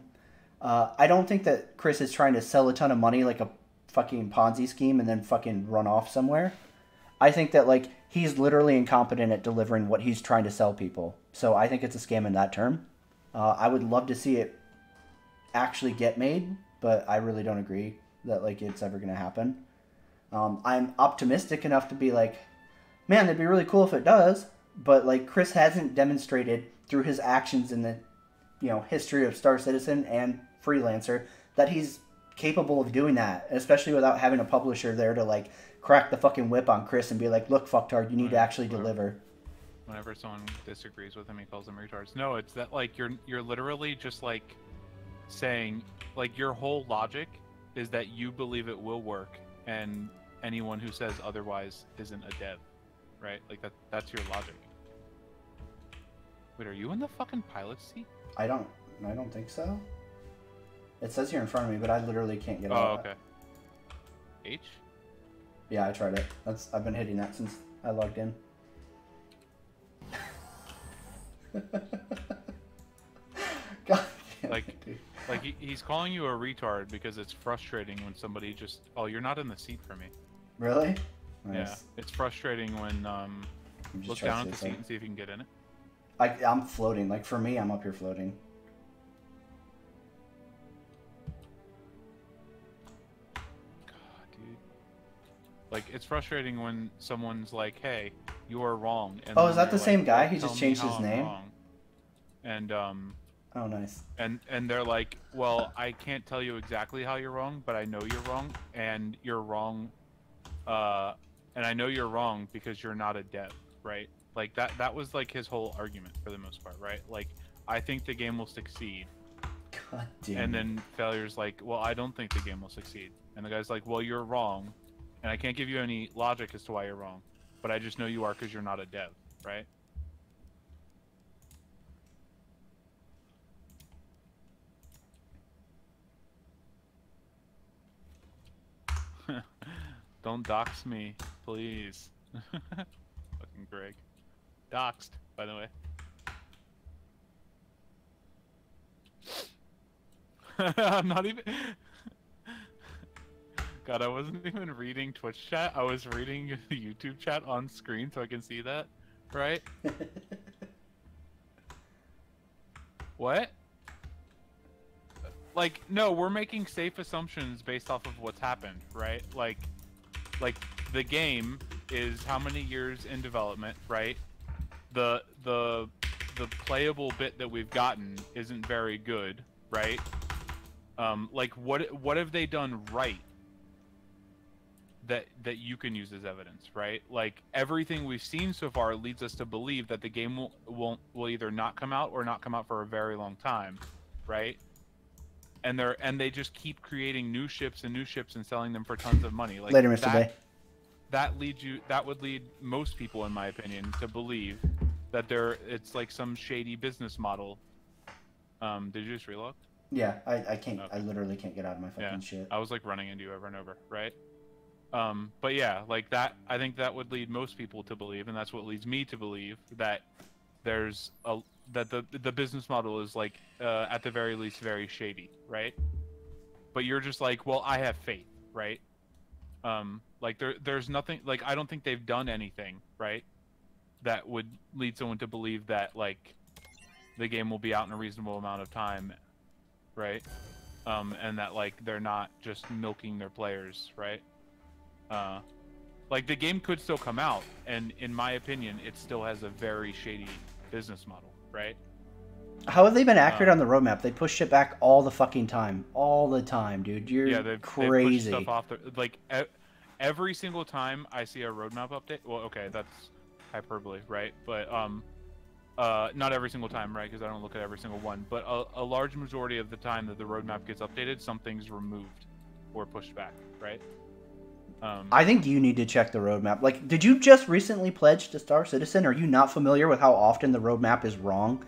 I don't think that Chris is trying to sell a ton of money like a fucking Ponzi scheme and then fucking run off somewhere. I think that like he's literally incompetent at delivering what he's trying to sell people. So I think it's a scam in that term. I would love to see it actually get made, but I really don't agree that like it's ever going to happen. I'm optimistic enough to be like, man, that'd be really cool if it does. But like Chris hasn't demonstrated through his actions in the, you know, history of Star Citizen and Freelancer that he's capable of doing that, especially without having a publisher there to like crack the fucking whip on Chris and be like, look, fucktard, you need to actually deliver. Whenever someone disagrees with him, he calls them retards. No, it's that like you're literally just like saying like your whole logic is that you believe it will work, and anyone who says otherwise isn't a dev, right? Like that's your logic. Wait, are you in the fucking pilot seat? I don't think so. It says here in front of me, but I literally can't get out. Oh, okay. H? Yeah, I tried it. I've been hitting that since I logged in. God damn Like, it, dude. he's calling you a retard because it's frustrating when somebody just, oh, you're not in the seat for me. Really? Nice. Yeah, it's frustrating when look down at the seat and see if you can get in it. I'm floating. Like for me, I'm up here floating. God, dude. Like it's frustrating when someone's like, "Hey, you are wrong." And Oh, is that the like, same guy? "Well, He tell just me changed how his I'm name? wrong." And Oh, nice. and they're like, "Well, I can't tell you exactly how you're wrong, but I know you're wrong, and you're wrong. And I know you're wrong because you're not a dev, right?" Like that was like his whole argument for the most part, right? Like, I think the game will succeed. God damn. And then Failure's like, well, I don't think the game will succeed. And the guy's like, well, you're wrong. And I can't give you any logic as to why you're wrong. But I just know you are because you're not a dev, right? Don't dox me, please. Fucking Greg. Doxed, by the way. I'm not even... God, I wasn't even reading Twitch chat. I was reading the YouTube chat on screen so I can see that, right? What? Like, no, we're making safe assumptions based off of what's happened, right? Like the game is how many years in development, right? The playable bit that we've gotten isn't very good, right? Like what have they done right that you can use as evidence, right? Like everything we've seen so far leads us to believe that the game will either not come out or not come out for a very long time, right? And they just keep creating new ships and selling them for tons of money. Like Later, Mr. Bay. That would lead most people, in my opinion, to believe that it's like some shady business model. Did you just relog? Yeah, I can't. Okay. I literally can't get out of my fucking shit. I was like running into you over and over, right? But yeah, like that. I think that would lead most people to believe, and that's what leads me to believe that the business model is like at the very least very shady, right? But you're just like, well, I have faith, right? Like there's nothing, like I don't think they've done anything, right, that would lead someone to believe that like the game will be out in a reasonable amount of time, right? And that like they're not just milking their players, right? Like the game could still come out, and in my opinion, it still has a very shady business model, right? How have they been accurate on the roadmap? They push it back all the fucking time. All the time, dude. You're crazy. They've pushed stuff off like every single time I see a roadmap update. Well, okay, that's hyperbole, right? But not every single time, right? Because I don't look at every single one. But a large majority of the time that the roadmap gets updated, something's removed or pushed back, right? I think you need to check the roadmap. Like, did you just recently pledge to Star Citizen? Are you not familiar with how often the roadmap is wrong?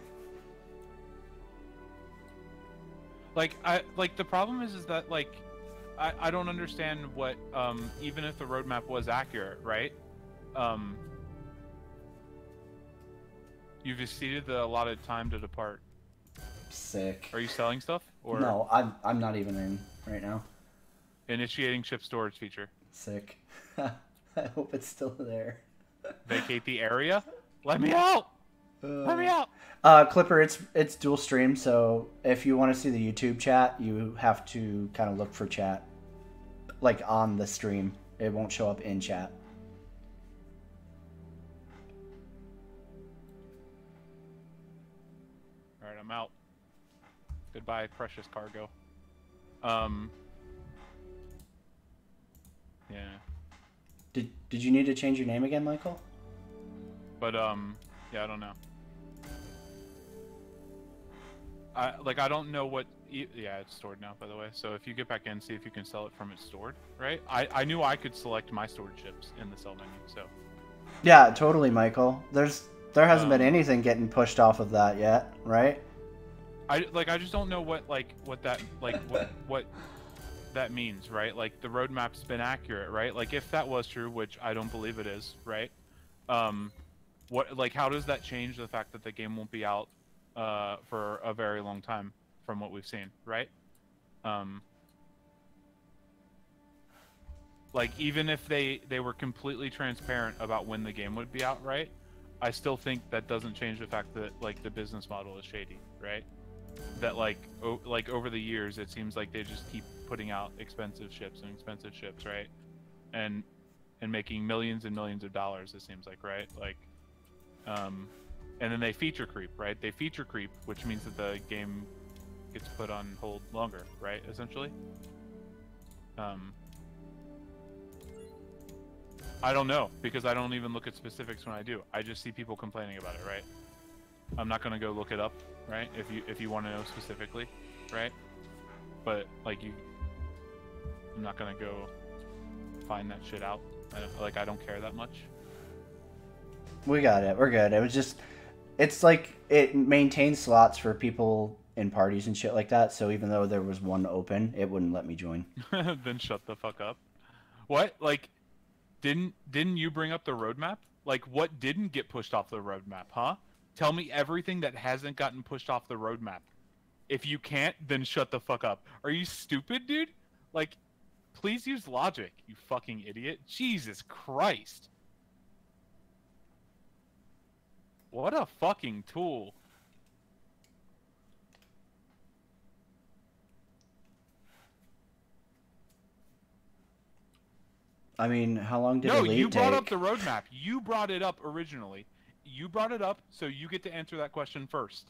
Like the problem is that like I don't understand what even if the roadmap was accurate, right? You've exceeded the allotted time to depart. Sick. Are you selling stuff or No, I'm not even in right now. Initiating ship storage feature? Sick. I hope it's still there. Vacate the area? Let me out! Let me out! Clipper, it's dual stream, so if you want to see the YouTube chat, you have to kind of look for chat. Like on the stream. It won't show up in chat. Alright, I'm out. Goodbye, precious cargo. Yeah. Did you need to change your name again, Michael? But yeah, I don't know. I don't know what. Yeah, it's stored now, by the way. So if you get back in, see if you can sell it from its stored, right? I knew I could select my stored ships in the sell menu, so. Yeah, totally, Michael. There hasn't been anything getting pushed off of that yet, right? I just don't know what that means, right? Like the roadmap's been accurate, right? Like if that was true, which I don't believe it is, right? How does that change the fact that the game won't be out for a very long time from what we've seen, right? Like even if they were completely transparent about when the game would be out, right? I still think that doesn't change the fact that like the business model is shady, right? That like over the years it seems like they just keep putting out expensive ships, right? And making millions and millions of dollars, it seems like, right? Like and then they feature creep, right? They feature creep, which means that the game gets put on hold longer, right? Essentially. I don't know, because I don't even look at specifics when I do. I just see people complaining about it, right? I'm not gonna go look it up, right? If you want to know specifically, right? But like I'm not gonna go find that shit out. I don't care that much. We got it. We're good. It was just, it's like it maintains slots for people in parties and shit like that. So even though there was one open, it wouldn't let me join. Then shut the fuck up. What? Like, didn't you bring up the roadmap? Like, what didn't get pushed off the roadmap, huh? Tell me everything that hasn't gotten pushed off the roadmap. If you can't, then shut the fuck up. Are you stupid, dude? Like, please use logic, you fucking idiot. Jesus Christ. What a fucking tool. I mean, how long did Elite take? No, you brought up the roadmap. You brought it up originally. You brought it up, so you get to answer that question first.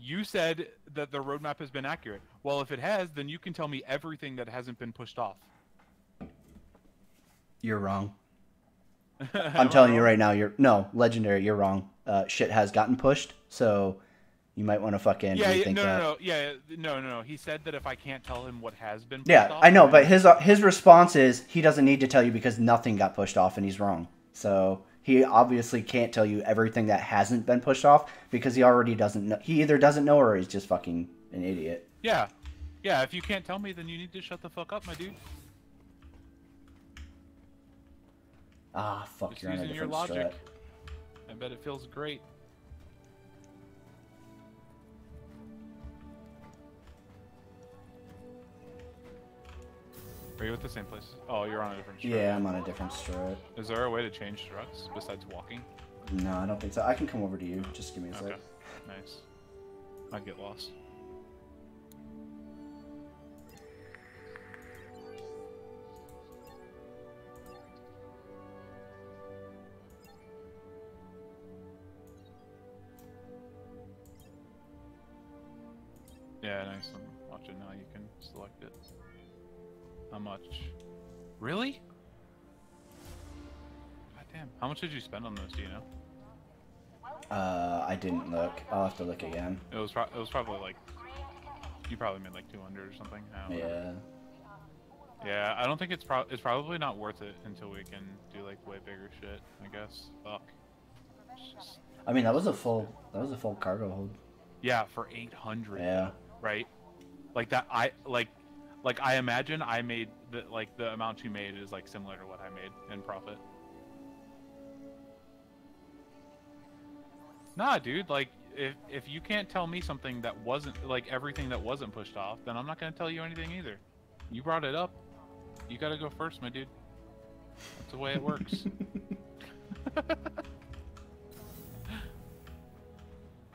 You said that the roadmap has been accurate. Well, if it has, then you can tell me everything that hasn't been pushed off. You're wrong. I'm telling you right now, no, Legendary, you're wrong. Shit has gotten pushed, so you might want to fucking rethink that. No. He said that if I can't tell him what has been pushed yeah, off, I know, but his response is he doesn't need to tell you because nothing got pushed off, and he's wrong. So he obviously can't tell you everything that hasn't been pushed off because he already doesn't know. He either doesn't know or he's just fucking an idiot. Yeah. If you can't tell me, then you need to shut the fuck up, my dude. Ah, fuck, just you're on a using your different logic. strat. I bet it feels great. Are you at the same place? Oh, you're on a different strat. Yeah, I'm on a different strat. Is there a way to change struts besides walking? No, I don't think so. I can come over to you. Just give me a sec. Nice. I'd get lost. Yeah, nice. I'm watching now. You can select it. How much? Really? God damn. How much did you spend on those? Do you know? I didn't look. I'll have to look again. It was probably like you probably made like 200 or something. Yeah. Yeah, I don't think it's probably not worth it until we can do like way bigger shit. I guess. Fuck. I mean, that was a full cargo hold. Yeah, for 800. Yeah. Right. Like that. I imagine I made the amount you made is like similar to what I made in profit. Nah, dude. Like if you can't tell me something that wasn't like everything that wasn't pushed off, then I'm not gonna tell you anything either. You brought it up. You gotta go first, my dude. That's the way it works.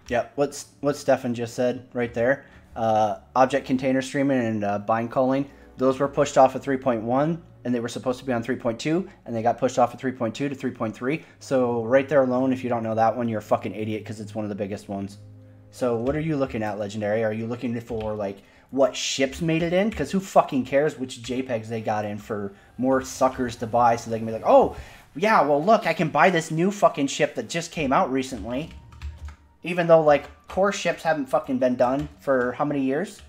Yeah, what Stefan just said right there. Object container streaming and bind calling, those were pushed off at 3.1, and they were supposed to be on 3.2, and they got pushed off at 3.2 to 3.3. So right there alone, if you don't know that one, you're a fucking idiot because it's one of the biggest ones. So what are you looking at, Legendary? Are you looking for like what ships made it in? Because who fucking cares which JPEGs they got in for more suckers to buy so they can be like, oh, yeah, well, look, I can buy this new fucking ship that just came out recently. Even though, like, core ships haven't fucking been done for how many years?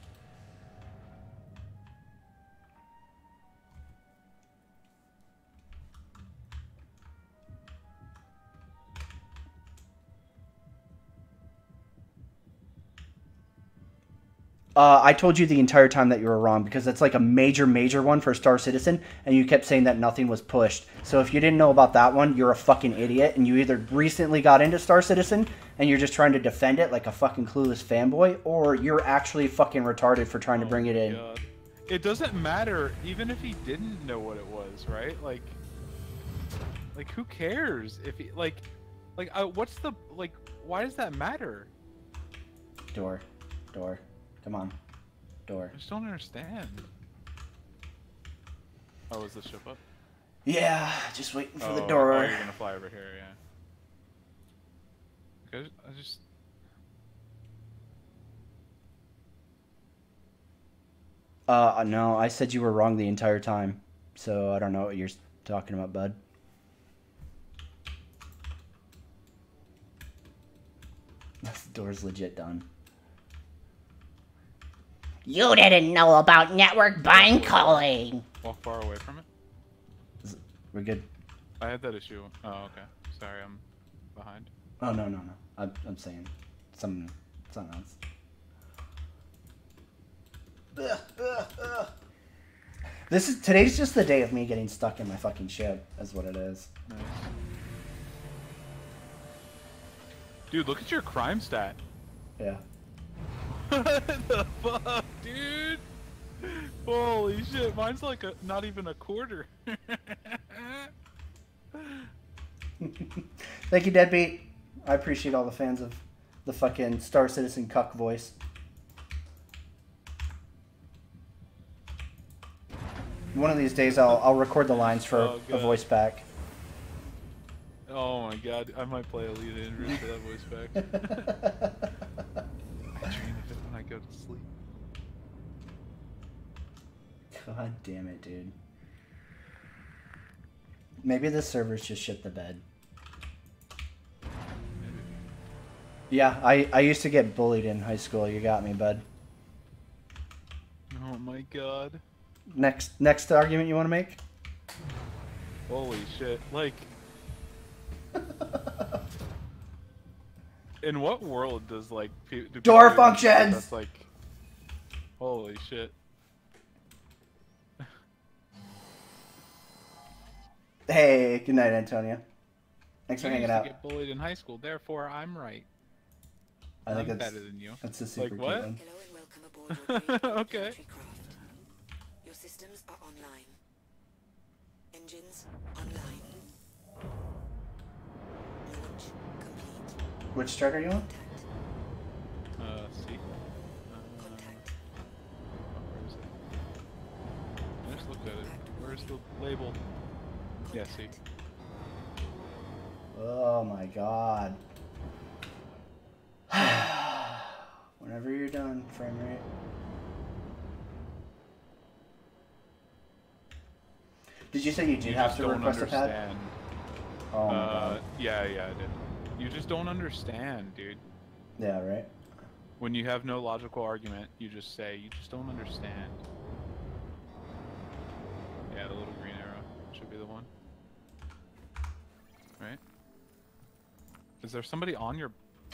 I told you the entire time that you were wrong because that's like a major one for Star Citizen, and you kept saying that nothing was pushed. So if you didn't know about that one, you're a fucking idiot, and you either recently got into Star Citizen and you're just trying to defend it like a fucking clueless fanboy, or you're actually fucking retarded for trying to bring it in. God. It doesn't matter, even if he didn't know what it was, right? Like who cares if he what's the why does that matter? Door. Come on. Door. I just don't understand. Oh, is the ship up? Yeah, just waiting for the door. Oh, you're gonna fly over here, yeah. I just... No, I said you were wrong the entire time. So I don't know what you're talking about, bud. This door's legit done. You didn't know about network bind calling. Walk far away from it. We're good. I had that issue. Oh, okay. Sorry, I'm behind. Oh, no. I'm saying something else. Today's just the day of me getting stuck in my fucking ship, is what it is. Nice. Dude, look at your crime stat. Yeah. What the fuck, dude? Holy shit, mine's like not even a quarter. Thank you, Deadbeat. I appreciate all the fans of the fucking Star Citizen cuck voice. One of these days, I'll record the lines for a voice pack. Oh my god, I might play Elite Andrew for that voice pack. I dream of it when I go to sleep. God damn it, dude. Maybe the servers just shit the bed. Maybe. Yeah, I used to get bullied in high school. You got me, bud. Oh my god. Next argument you want to make? Holy shit. In what world does do door people functions? That's holy shit. Hey, good night, Antonia. Thanks for hanging out. I used to get bullied in high school, therefore I'm right. I think I'm that's better than you. That's a super cute what? one. Hello and welcome aboard. Okay. Your systems are online. Engines online. Launch complete. Which track are you on? See. Contact. Where is it? I just looked at it. Where's the label? Yeah, see. Oh my god. Whenever you're done, frame rate. Did you say you did have to request a pad? Oh my god. Yeah, I did. You just don't understand, dude. Yeah, right? When you have no logical argument, you just say, you just don't understand. Yeah, the little green arrow should be the one. Right? Is there somebody on your...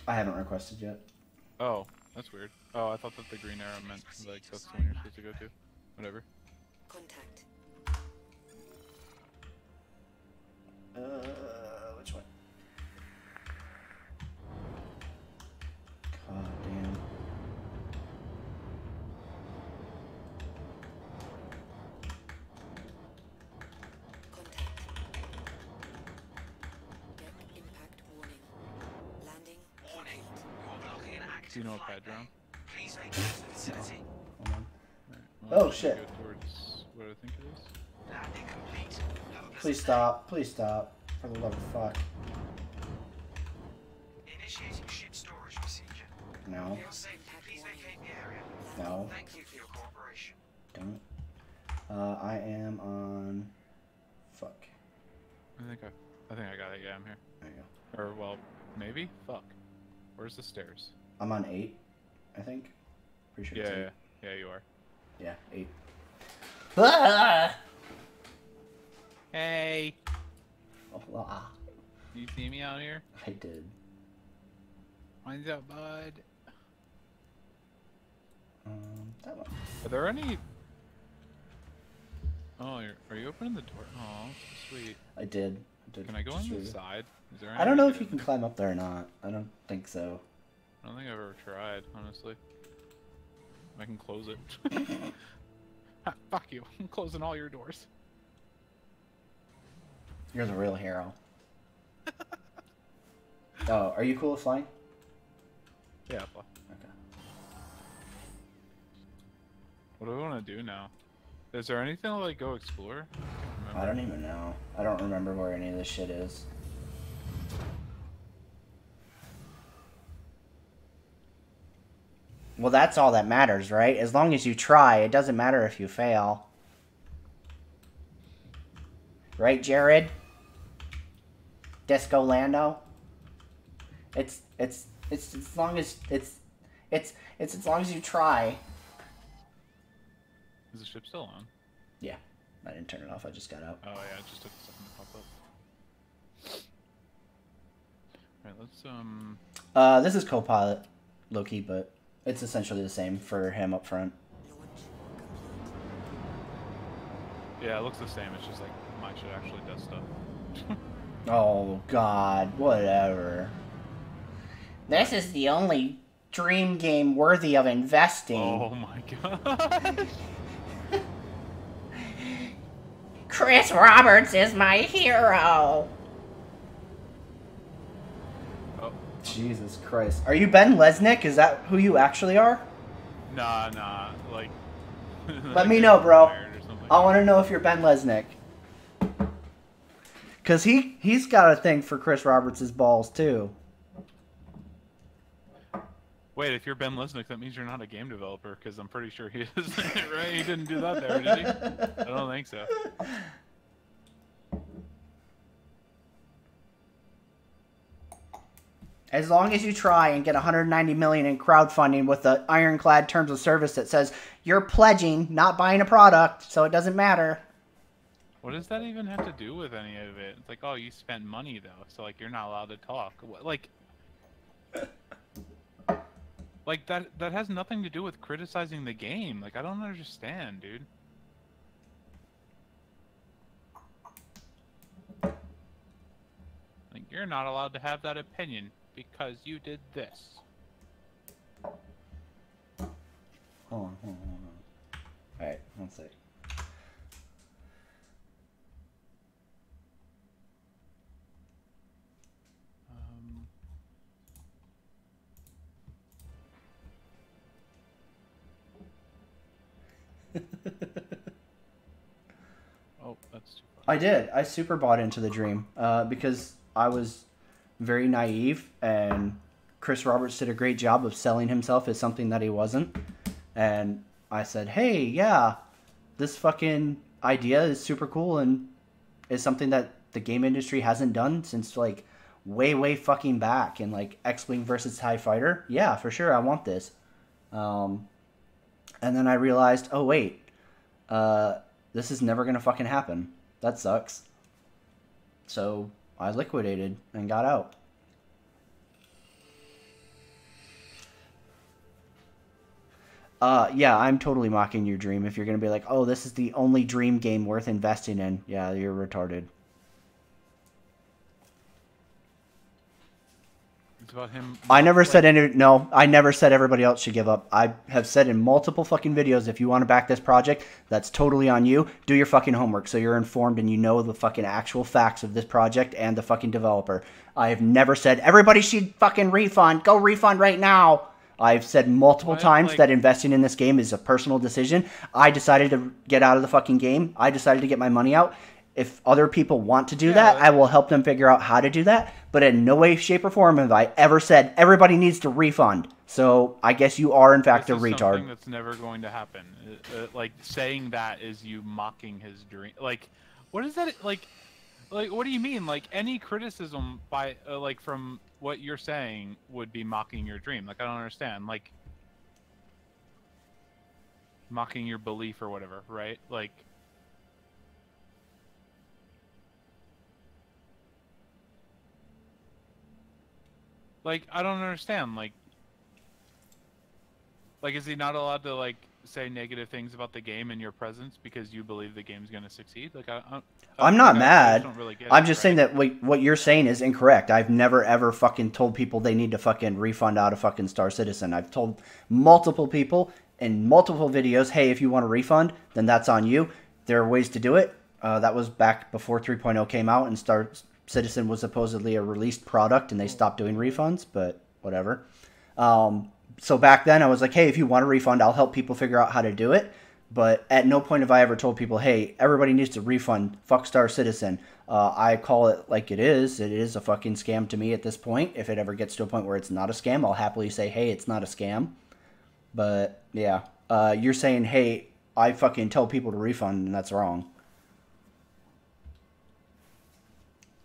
I haven't requested yet. Oh, that's weird. Oh, I thought that the green arrow meant, that's the one you're supposed to go to. Whatever. Contact. Which one? God damn. Contact. Get impact warning. Landing. Warning. You're blocking an active. Do you know a pad drone? Please make use of the facility. Hold on. Well, Oh, we should shit. Go towards what I think it is. Landing complete. Please stop. Please stop. For the love of fuck. Initiating ship storage procedure. No. For safety, please vacate the area. No. Thank you for your cooperation. Don't. I am on... Fuck. I think I got it. Yeah, I'm here. There you go. Or, well, maybe? Fuck. Where's the stairs? I'm on 8, I think. Pretty sure it's 8. Yeah, you are. Yeah, 8. Ah! Hey! Hola. You see me out here? I did. What's up, bud? That one. Are there any? Oh, are you opening the door? Oh, so sweet. I did. Can I go on Sure. the side? Is there? I don't know if you can climb up there or not. I don't think so. I don't think I've ever tried, honestly. I can close it. Ha, fuck you! I'm closing all your doors. You're the real hero. Oh, are you cool with flying? Yeah. Okay. What do I want to do now? Is there anything to like go explore? I don't even know. I don't remember where any of this shit is. Well, that's all that matters, right? As long as you try, it doesn't matter if you fail. Right, Jared? Disco Lando? It's as long as it's as long as you try. Is the ship still on? Yeah. I didn't turn it off, I just got out. Oh yeah, it just took a second to pop up. Alright, let's This is co-pilot, low-key, but it's essentially the same for him up front. Launch complete. Yeah, it looks the same. It's just like my shit actually does stuff. Oh God, whatever. This is the only dream game worthy of investing. Oh my god. Chris Roberts is my hero. Oh. Jesus Christ. Are you Ben Lesnick? Is that who you actually are? Nah, like. Let me know, bro. I want to know if you're Ben Lesnick. Because he's got a thing for Chris Roberts' balls, too. Wait, if you're Ben Lesnick, that means you're not a game developer, because I'm pretty sure he is, right? He didn't do that there, did he? I don't think so. As long as you try and get 190 million in crowdfunding with the ironclad terms of service that says you're pledging, not buying a product, so it doesn't matter. What does that even have to do with any of it? It's like, oh, you spent money, though, so, like, you're not allowed to talk. Like, that has nothing to do with criticizing the game. Like, I don't understand, dude. Like, you're not allowed to have that opinion because you did this. Hold on. Alright, one sec. Oh, that's too far. I did. I super bought into the dream because I was very naive, and Chris Roberts did a great job of selling himself as something that he wasn't. And I said, hey, yeah, this fucking idea is super cool and is something that the game industry hasn't done since, like, way fucking back in, like, X-Wing versus TIE Fighter. Yeah, for sure, I want this. And then I realized, oh, wait, this is never gonna fucking happen. That sucks. So I liquidated and got out. Yeah, I'm totally mocking your dream. If you're gonna be like, oh, this is the only dream game worth investing in. Yeah, you're retarded. It's about him. I never said I never said everybody else should give up. I have said in multiple fucking videos, if you want to back this project, that's totally on you. Do your fucking homework so you're informed and you know the fucking actual facts of this project and the fucking developer. I have never said everybody should fucking refund. Go refund right now. I've said multiple times that investing in this game is a personal decision. I decided to get out of the fucking game. I decided to get my money out. If other people want to do that, I will help them figure out how to do that. But in no way, shape, or form have I ever said everybody needs to refund. So I guess you are, in fact, a retard. Something that's never going to happen. Like, saying that is you mocking his dream. Like, what is that? Like, what do you mean? Like, any criticism by, like, from what you're saying would be mocking your dream. Like, I don't understand. Like, mocking your belief or whatever, right? Like... Like, I don't understand, like, Like, is he not allowed to like say negative things about the game in your presence because you believe the game's gonna succeed? Like, I'm not I just mad. don't really get I'm it, just saying right? that what you're saying is incorrect. I've never ever fucking told people they need to fucking refund out a fucking Star Citizen. I've told multiple people in multiple videos, hey, if you want a refund, then that's on you. There are ways to do it. That was back before 3.0 came out and Star Citizen was supposedly a released product and they stopped doing refunds, but whatever. So back then I was like, hey, if you want a refund, I'll help people figure out how to do it. But at no point have I ever told people, hey, everybody needs to refund. Fuck Star Citizen. I call it like it is. It is a fucking scam to me at this point. If it ever gets to a point where it's not a scam, I'll happily say, hey, it's not a scam. But yeah, you're saying, hey, I fucking tell people to refund, and that's wrong.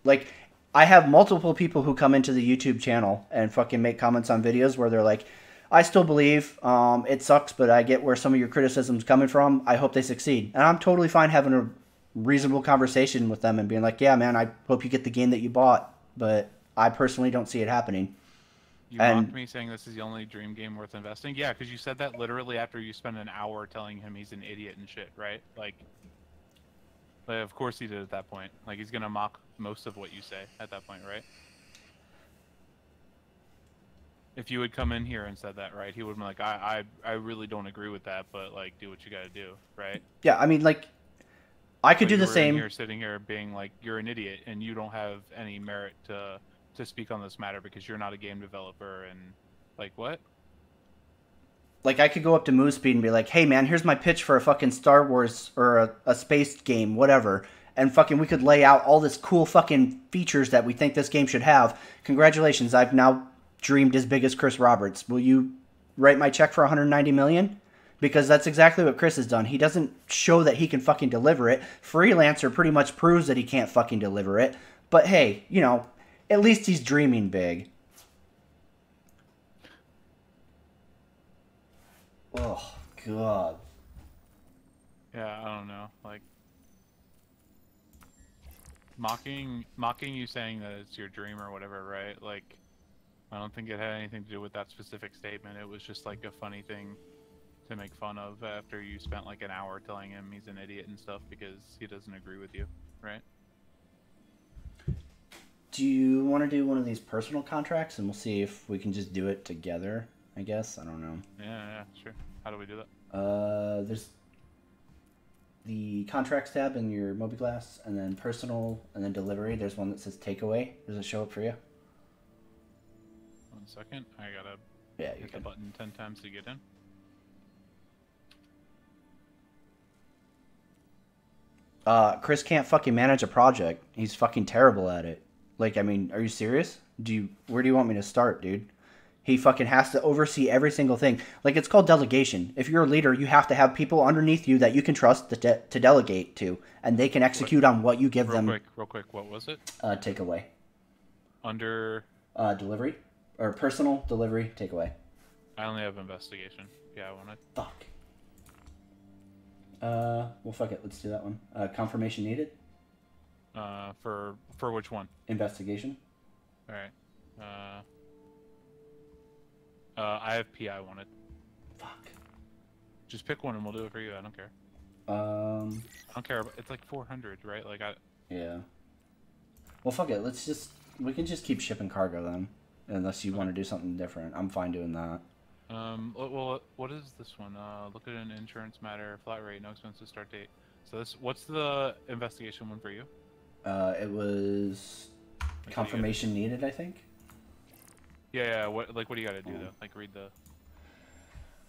Like, I have multiple people who come into the YouTube channel and fucking make comments on videos where they're like, I still believe it sucks, but I get where some of your criticism's coming from. I hope they succeed. And I'm totally fine having a reasonable conversation with them and being like, yeah, man, I hope you get the game that you bought. But I personally don't see it happening. You And mocked me saying this is the only dream game worth investing. Yeah, because you said that literally after you spent an hour telling him he's an idiot and shit, right? Like, of course he did at that point. Like, he's gonna mock most of what you say at that point, right? If you had come in here and said that, right, he would be like, I really don't agree with that, but like, do what you gotta do, right? yeah, I mean, like, I could But do you the were in same. here sitting here being like, you're an idiot and you don't have any merit to speak on this matter because you're not a game developer and like what? Like, I could go up to Movespeed and be like, hey, man, here's my pitch for a fucking Star Wars or a space game, whatever. And fucking we could lay out all this cool fucking features that we think this game should have. Congratulations, I've now dreamed as big as Chris Roberts. Will you write my check for 190 million? Because that's exactly what Chris has done. He doesn't show that he can fucking deliver it. Freelancer pretty much proves that he can't fucking deliver it. But hey, you know, at least he's dreaming big. Oh, God. Yeah, I don't know. Like, mocking you saying that it's your dream or whatever, right? Like, I don't think it had anything to do with that specific statement. It was just like a funny thing to make fun of after you spent like an hour telling him he's an idiot and stuff because he doesn't agree with you, right? Do you want to do one of these personal contracts and we'll see if we can just do it together, I guess? I don't know. Yeah, sure. How do we do that? There's the contracts tab in your MobiGlass, and then personal, and then delivery. There's one that says takeaway. Does it show up for you? 1 second. I gotta hit the button 10 times to get in. Chris can't fucking manage a project. He's fucking terrible at it. Like, I mean, are you serious? Where do you want me to start, dude? He fucking has to oversee every single thing. Like, it's called delegation. If you're a leader, you have to have people underneath you that you can trust to delegate to, and they can execute on what you give them. Real quick, what was it? Takeaway. Under... Delivery. Or personal, delivery, takeaway. I only have investigation. Yeah, I want it. Fuck. Well, fuck it. Let's do that one. Confirmation needed. For which one? Investigation. All right. I have PI wanted. Fuck. Just pick one and we'll do it for you. I don't care. I don't care. It's like 400, right? Like Yeah. Well, fuck it. We can just keep shipping cargo then, unless you want to do something different. I'm fine doing that. Well, what is this one? Look at an insurance matter, flat rate, no expenses, start date. So what's the investigation one for you? It was confirmation needed, I think. Yeah. What do you got to do though? Like read the.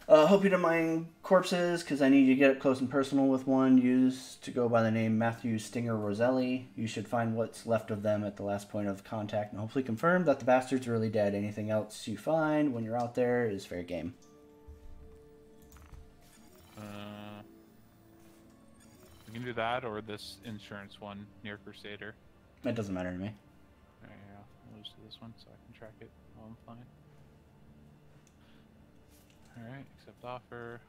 Hope you don't mind corpses, because I need you to get up close and personal with one used to go by the name Matthew Stinger Roselli. You should find what's left of them at the last point of contact and hopefully confirm that the bastard's really dead. Anything else you find when you're out there is fair game. We can do that or this insurance one near Crusader. That doesn't matter to me. Yeah, we'll just do this one so I can track it while I'm flying. Alright, accept offer.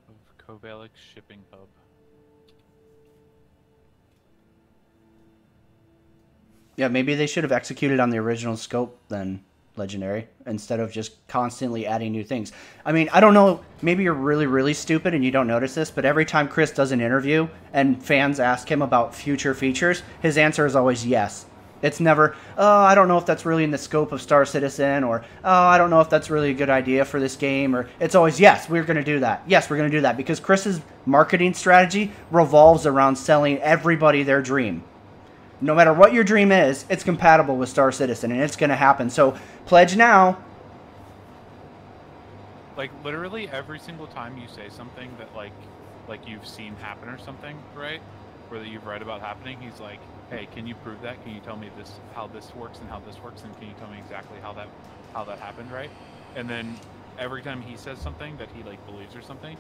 Of Kovalik Shipping Hub. Yeah, maybe they should have executed on the original scope then, Legendary, instead of just constantly adding new things. I mean, I don't know, maybe you're really, really stupid and you don't notice this, but every time Chris does an interview and fans ask him about future features, his answer is always yes. It's never, oh, I don't know if that's really in the scope of Star Citizen, or, oh, I don't know if that's really a good idea for this game, or it's always, yes, we're going to do that. Yes, we're going to do that, because Chris's marketing strategy revolves around selling everybody their dream. No matter what your dream is, it's compatible with Star Citizen, and it's going to happen. So, pledge now. Like, literally every single time you say something that, like you've seen happen or something, right? Or that you've read about happening, he's like, hey, can you prove that? Can you tell me this, how this works and how this works, and can you tell me exactly how that happened, right? And then every time he says something that he, like, believes or something,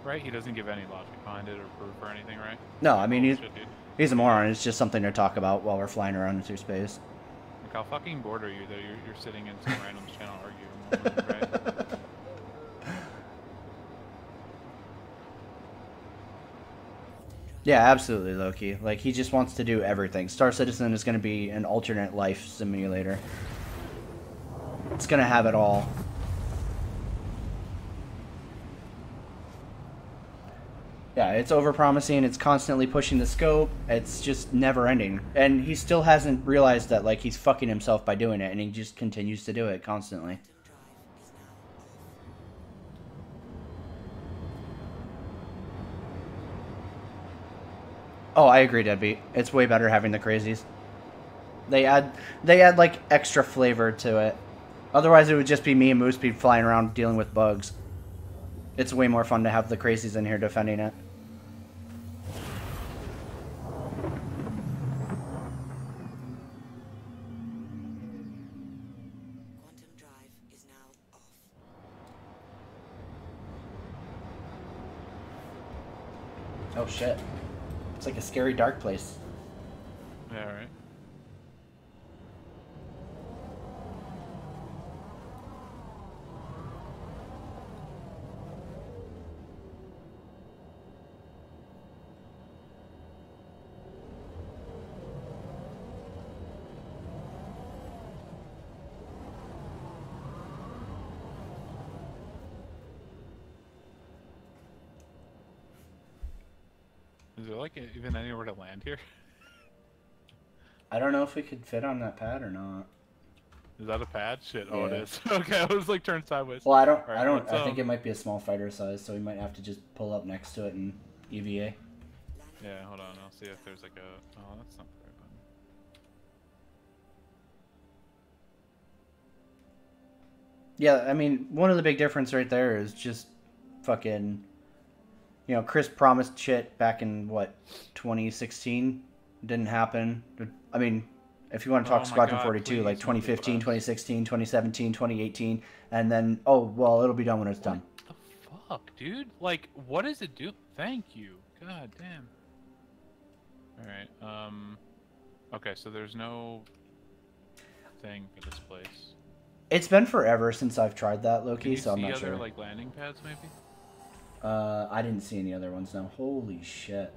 right? He doesn't give any logic behind it or proof or anything, right? No, I mean, Bullshit, dude. he's a moron. It's just something to talk about while we're flying around through space. Like, how fucking bored are you that you're sitting in some random channel arguing, right? Yeah, absolutely, Loki. Like, he just wants to do everything. Star Citizen is going to be an alternate life simulator. It's going to have it all. Yeah, it's overpromising. It's constantly pushing the scope. It's just never ending. And he still hasn't realized that, like, he's fucking himself by doing it, and he just continues to do it constantly. Oh, I agree, Deadbeat. It's way better having the crazies. They add like extra flavor to it. Otherwise, it would just be me and Movespeed flying around dealing with bugs. It's way more fun to have the crazies in here defending it. Quantum drive is now off. Oh shit. It's like a scary dark place. Yeah, right. Is there like even anywhere to land here? I don't know if we could fit on that pad or not. Is that a pad? Shit. Oh, it Yeah. is. Okay, I was like turned sideways. Well, I don't. Alright, I don't. let's, I think it might be a small fighter size, so we might have to just pull up next to it and EVA. Yeah, hold on. I'll see if there's like a. Oh, that's not the right button. Yeah, I mean, one of the big difference right there is just fucking. You know, Chris promised shit back in what 2016, didn't happen. I mean, if you want to talk Oh my Squadron God, 42, please, like 2015, Movespeed. 2016, 2017, 2018, and then oh well, it'll be done when it's done. What the fuck, dude? Like, what does it do? Thank you. God damn. Alright, okay, so there's no thing for this place. It's been forever since I've tried that, Can Loki, you so I'm see not other, sure. like, landing pads, maybe? I didn't see any other ones now. Holy shit.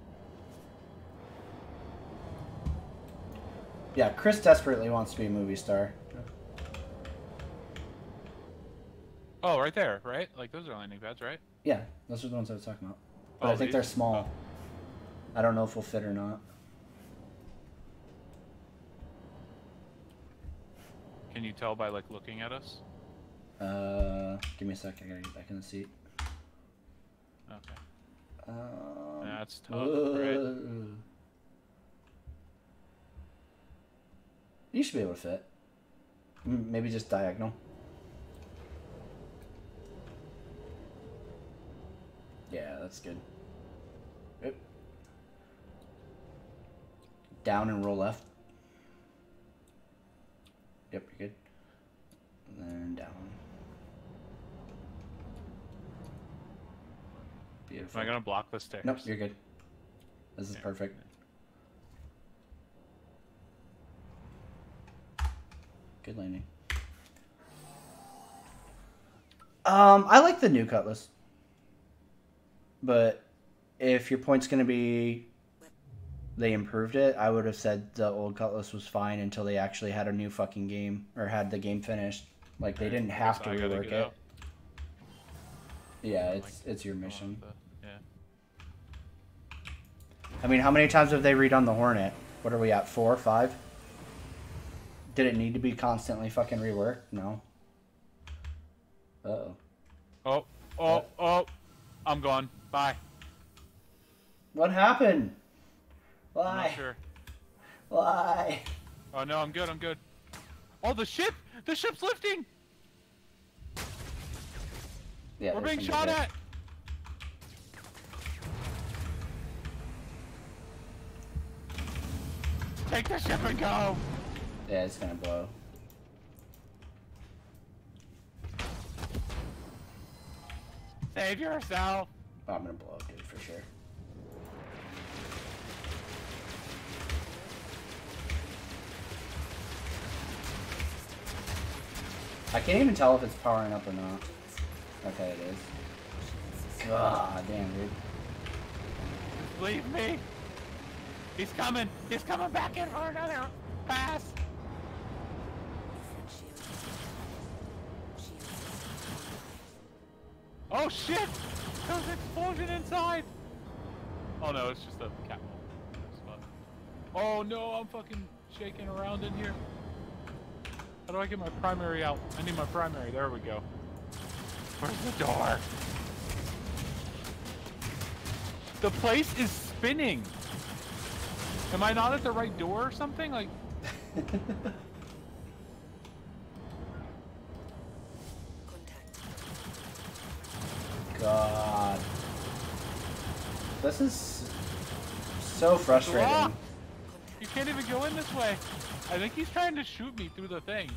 Yeah, Chris desperately wants to be a movie star. Oh, right there, right? Like, those are landing pads, right? Yeah, those are the ones I was talking about. But Oh, I think these? they're small. I don't know if we'll fit or not. Can you tell by, like, looking at us? Give me a sec. I gotta get back in the seat. Okay. That's tough, right? You should be able to fit. Maybe just diagonal. Yeah, that's good. Yep. Down and roll left. Yep, you're good. And then down. Beautiful. Am I gonna block the stairs? Nope, you're good. This is Yeah. perfect. Good landing. I like the new Cutlass. But if your point's gonna be they improved it, I would have said the old Cutlass was fine until they actually had a new fucking game or had the game finished. Like they didn't have to I gotta rework get it. out. Yeah, it's your mission. Yeah. I mean, how many times have they redone the Hornet? What are we at? 4 or 5? Did it need to be constantly fucking reworked? No. Uh-oh. Oh, I'm gone. Bye. What happened? I'm Why? not sure. Why? Oh no, I'm good. Oh, the ship! The ship's lifting! Yeah, We're there's being somebody shot there. at! Take the ship and go! Yeah, it's gonna blow. Save yourself! Oh, I'm gonna blow up, dude, for sure. I can't even tell if it's powering up or not. Okay, it is. Ah, damn, dude. Leave me! He's coming! He's coming back in for another pass! Oh shit! There's an explosion inside! Oh no, it's just a cat. Oh no, I'm fucking shaking around in here. How do I get my primary out? I need my primary. There we go. Where's the door? The place is spinning. Am I not at the right door or something? Like. God. This is so frustrating. Ah! You can't even go in this way. I think he's trying to shoot me through the thing.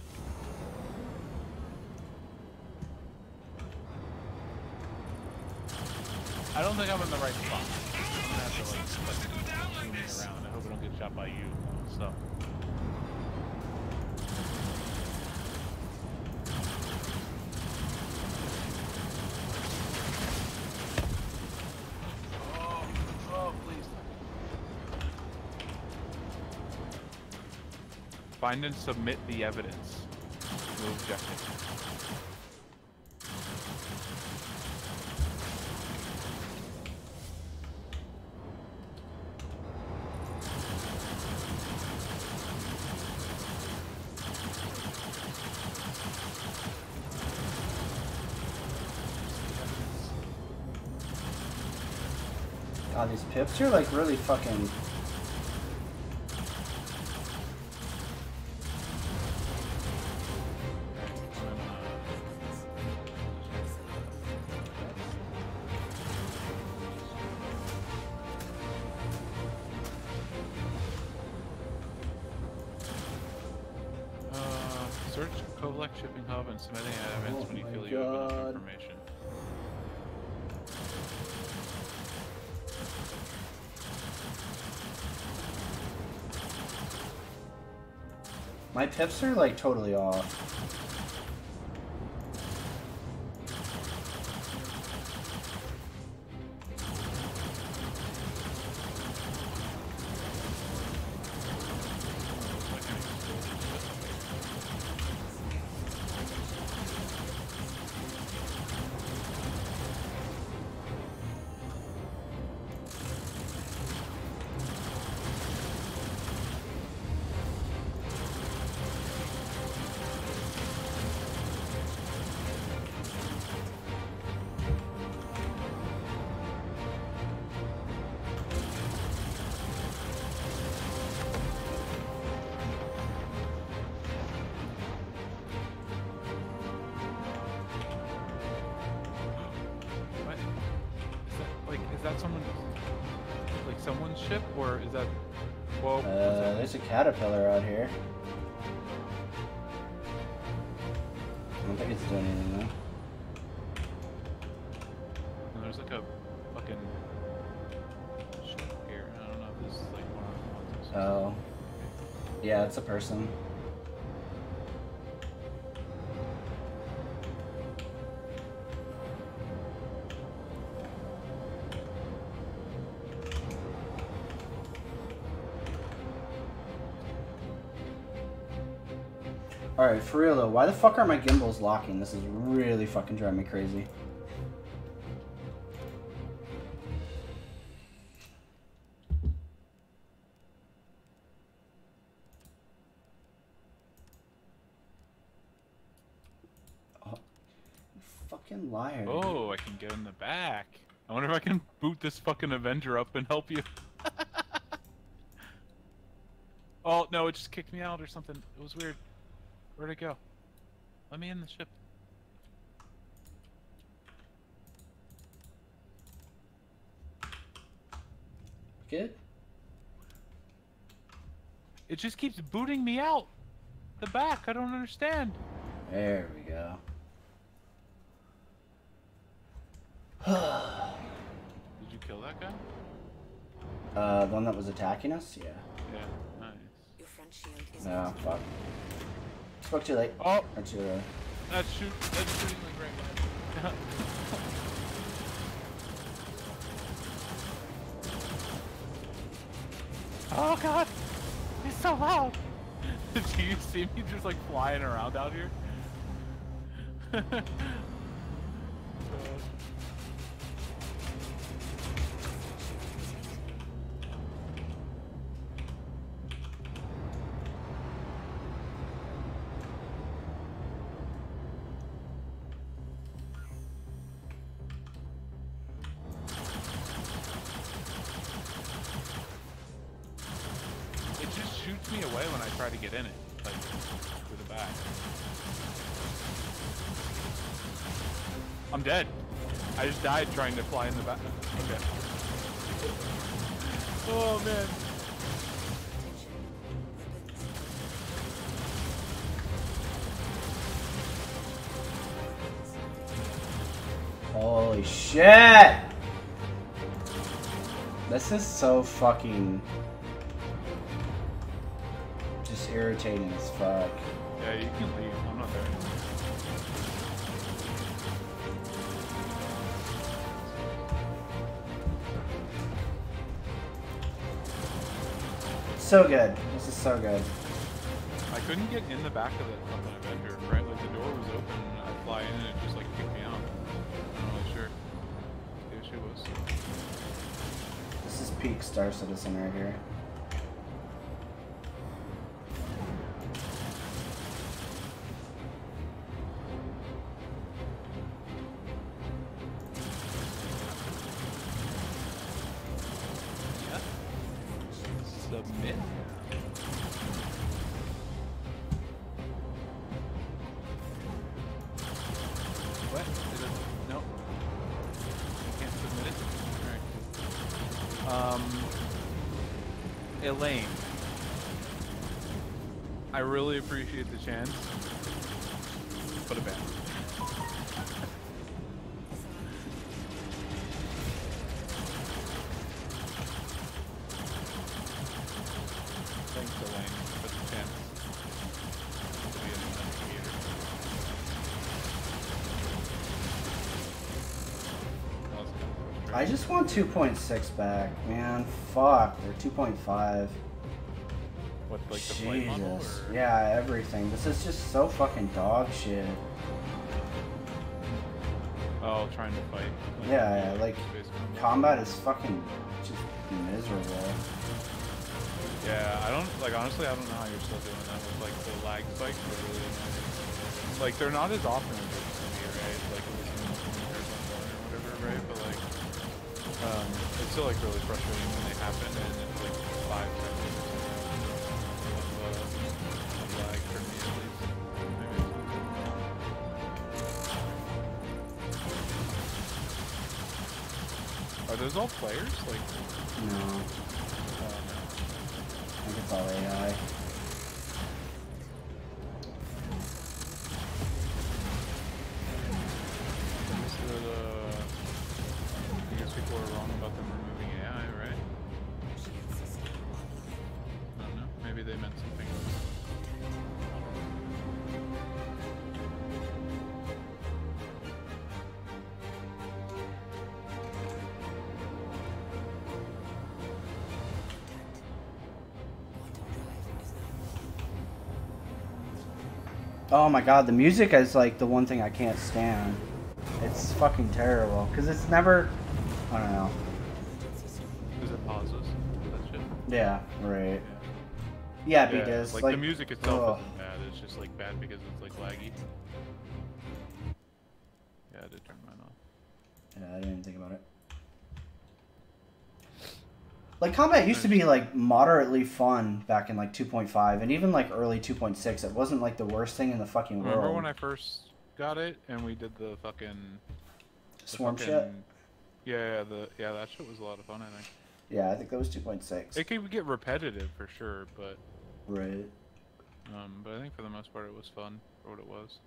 I don't think I'm in the right spot. I'm gonna have to like zoom around. I hope I don't get shot by you. So. Oh, please. Find and submit the evidence. No objective. God, these pips are like really fucking. Search Collect Shipping Hub and submitting evidence Oh when you my feel you have enough God. information. My pips are like totally off. What? Is that like is that someone's like someone's ship or is that whoa There's a caterpillar out here. I don't think it's doing anything though. and there's like a fucking ship here. I don't know if this is like one of the ones. Oh. Yeah, it's a person. Alright, for real though, why the fuck are my gimbals locking? This is really fucking driving me crazy. Oh, you fucking liar. Oh, I can get in the back. I wonder if I can boot this fucking Avenger up and help you. Oh, no, it just kicked me out or something. It was weird. Where'd it go? Let me in the ship. Good? It just keeps booting me out. The back, I don't understand. There we go. Did you kill that guy? The one that was attacking us? Yeah. Yeah, nice. Your front shield is No, fuck. Spoke too late. Oh, Or too early. that's shooting the great guy. Oh god! He's so loud! Do you see me just like flying around out here? It just shoots me away when I try to get in it, like, through the back. I'm dead. I just died trying to fly in the back. Okay. Oh, man. Holy shit! This is so fucking... just irritating as fuck. Yeah, you can leave. I'm not there. So good. This is so good. I couldn't get in the back of the fucking Avenger, right? Like, the door was open, and I fly in, and it just, like, kicked me out. I'm not really sure. The issue was. This is peak Star Citizen right here. Yeah. Submit. What? Is it? No. Can't submit it? Alright. Elaine. I really appreciate the chance. Put it back. Thanks, Elaine, for the chance to be an investigator. That was kind of frustrating. I just want 2.6 back, man. Fuck. Or 2.5. What, like the flight model? Jesus. Or? Yeah, everything. This is just so fucking dog shit. Oh, trying to fight. Yeah, like, space combat is fucking just miserable. Yeah, I don't, like, honestly, I don't know how you're still doing that with, like, the lag spikes. They're really annoying. Like, they're not as often as they used to be, right? Like, it was in Arizona or whatever, right? But, like, it's still, like, really frustrating when they happen, and it's, like, 5 seconds of lag for me, at least. Maybe it's Are those all players? Like, No. I think it's all AI. I guess people are wrong about them removing AI, right? I don't know. Maybe they meant something else. Quantum drive is now Oh my god, the music is like the one thing I can't stand. It's fucking terrible because it's never. I don't know. Because it pauses. That shit. Yeah, right. Yeah, it Yeah, does. like the music itself ugh. isn't bad. It's just like bad because it's like laggy. Yeah, I did turn mine off. Yeah, I didn't even think about it. Like combat used to be like moderately fun back in like 2.5 and even like early 2.6. It wasn't like the worst thing in the fucking world. Remember when I first got it and we did the fucking Swarm shit? Yeah, that shit was a lot of fun. I think. Yeah, I think that was 2.6. It could get repetitive for sure, but Right. but I think for the most part it was fun for what it was.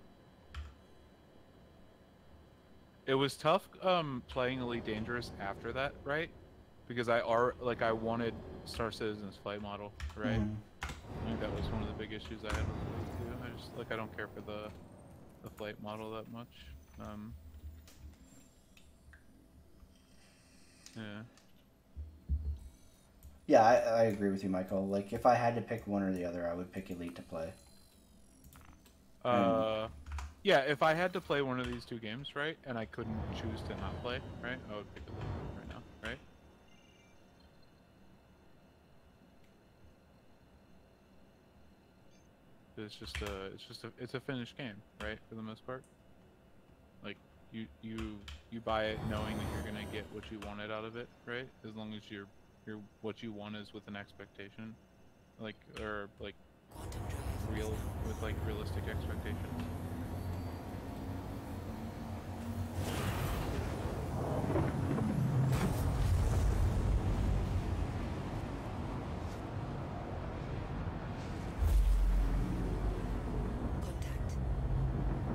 It was tough playing Elite Dangerous after that, right? Because I wanted Star Citizen's flight model, right? I think that was one of the big issues I had with it too. I just I don't care for the flight model that much. Yeah. Yeah, I agree with you, Michael. Like, if I had to pick one or the other, I would pick Elite to play. Yeah, if I had to play one of these two games, right, and I couldn't choose to not play, right, I would pick Elite right now, right? It's a finished game, right, for the most part. Like, you buy it knowing that you're gonna get what you wanted out of it, right? As long as you're what you want is with an expectation, like realistic expectations.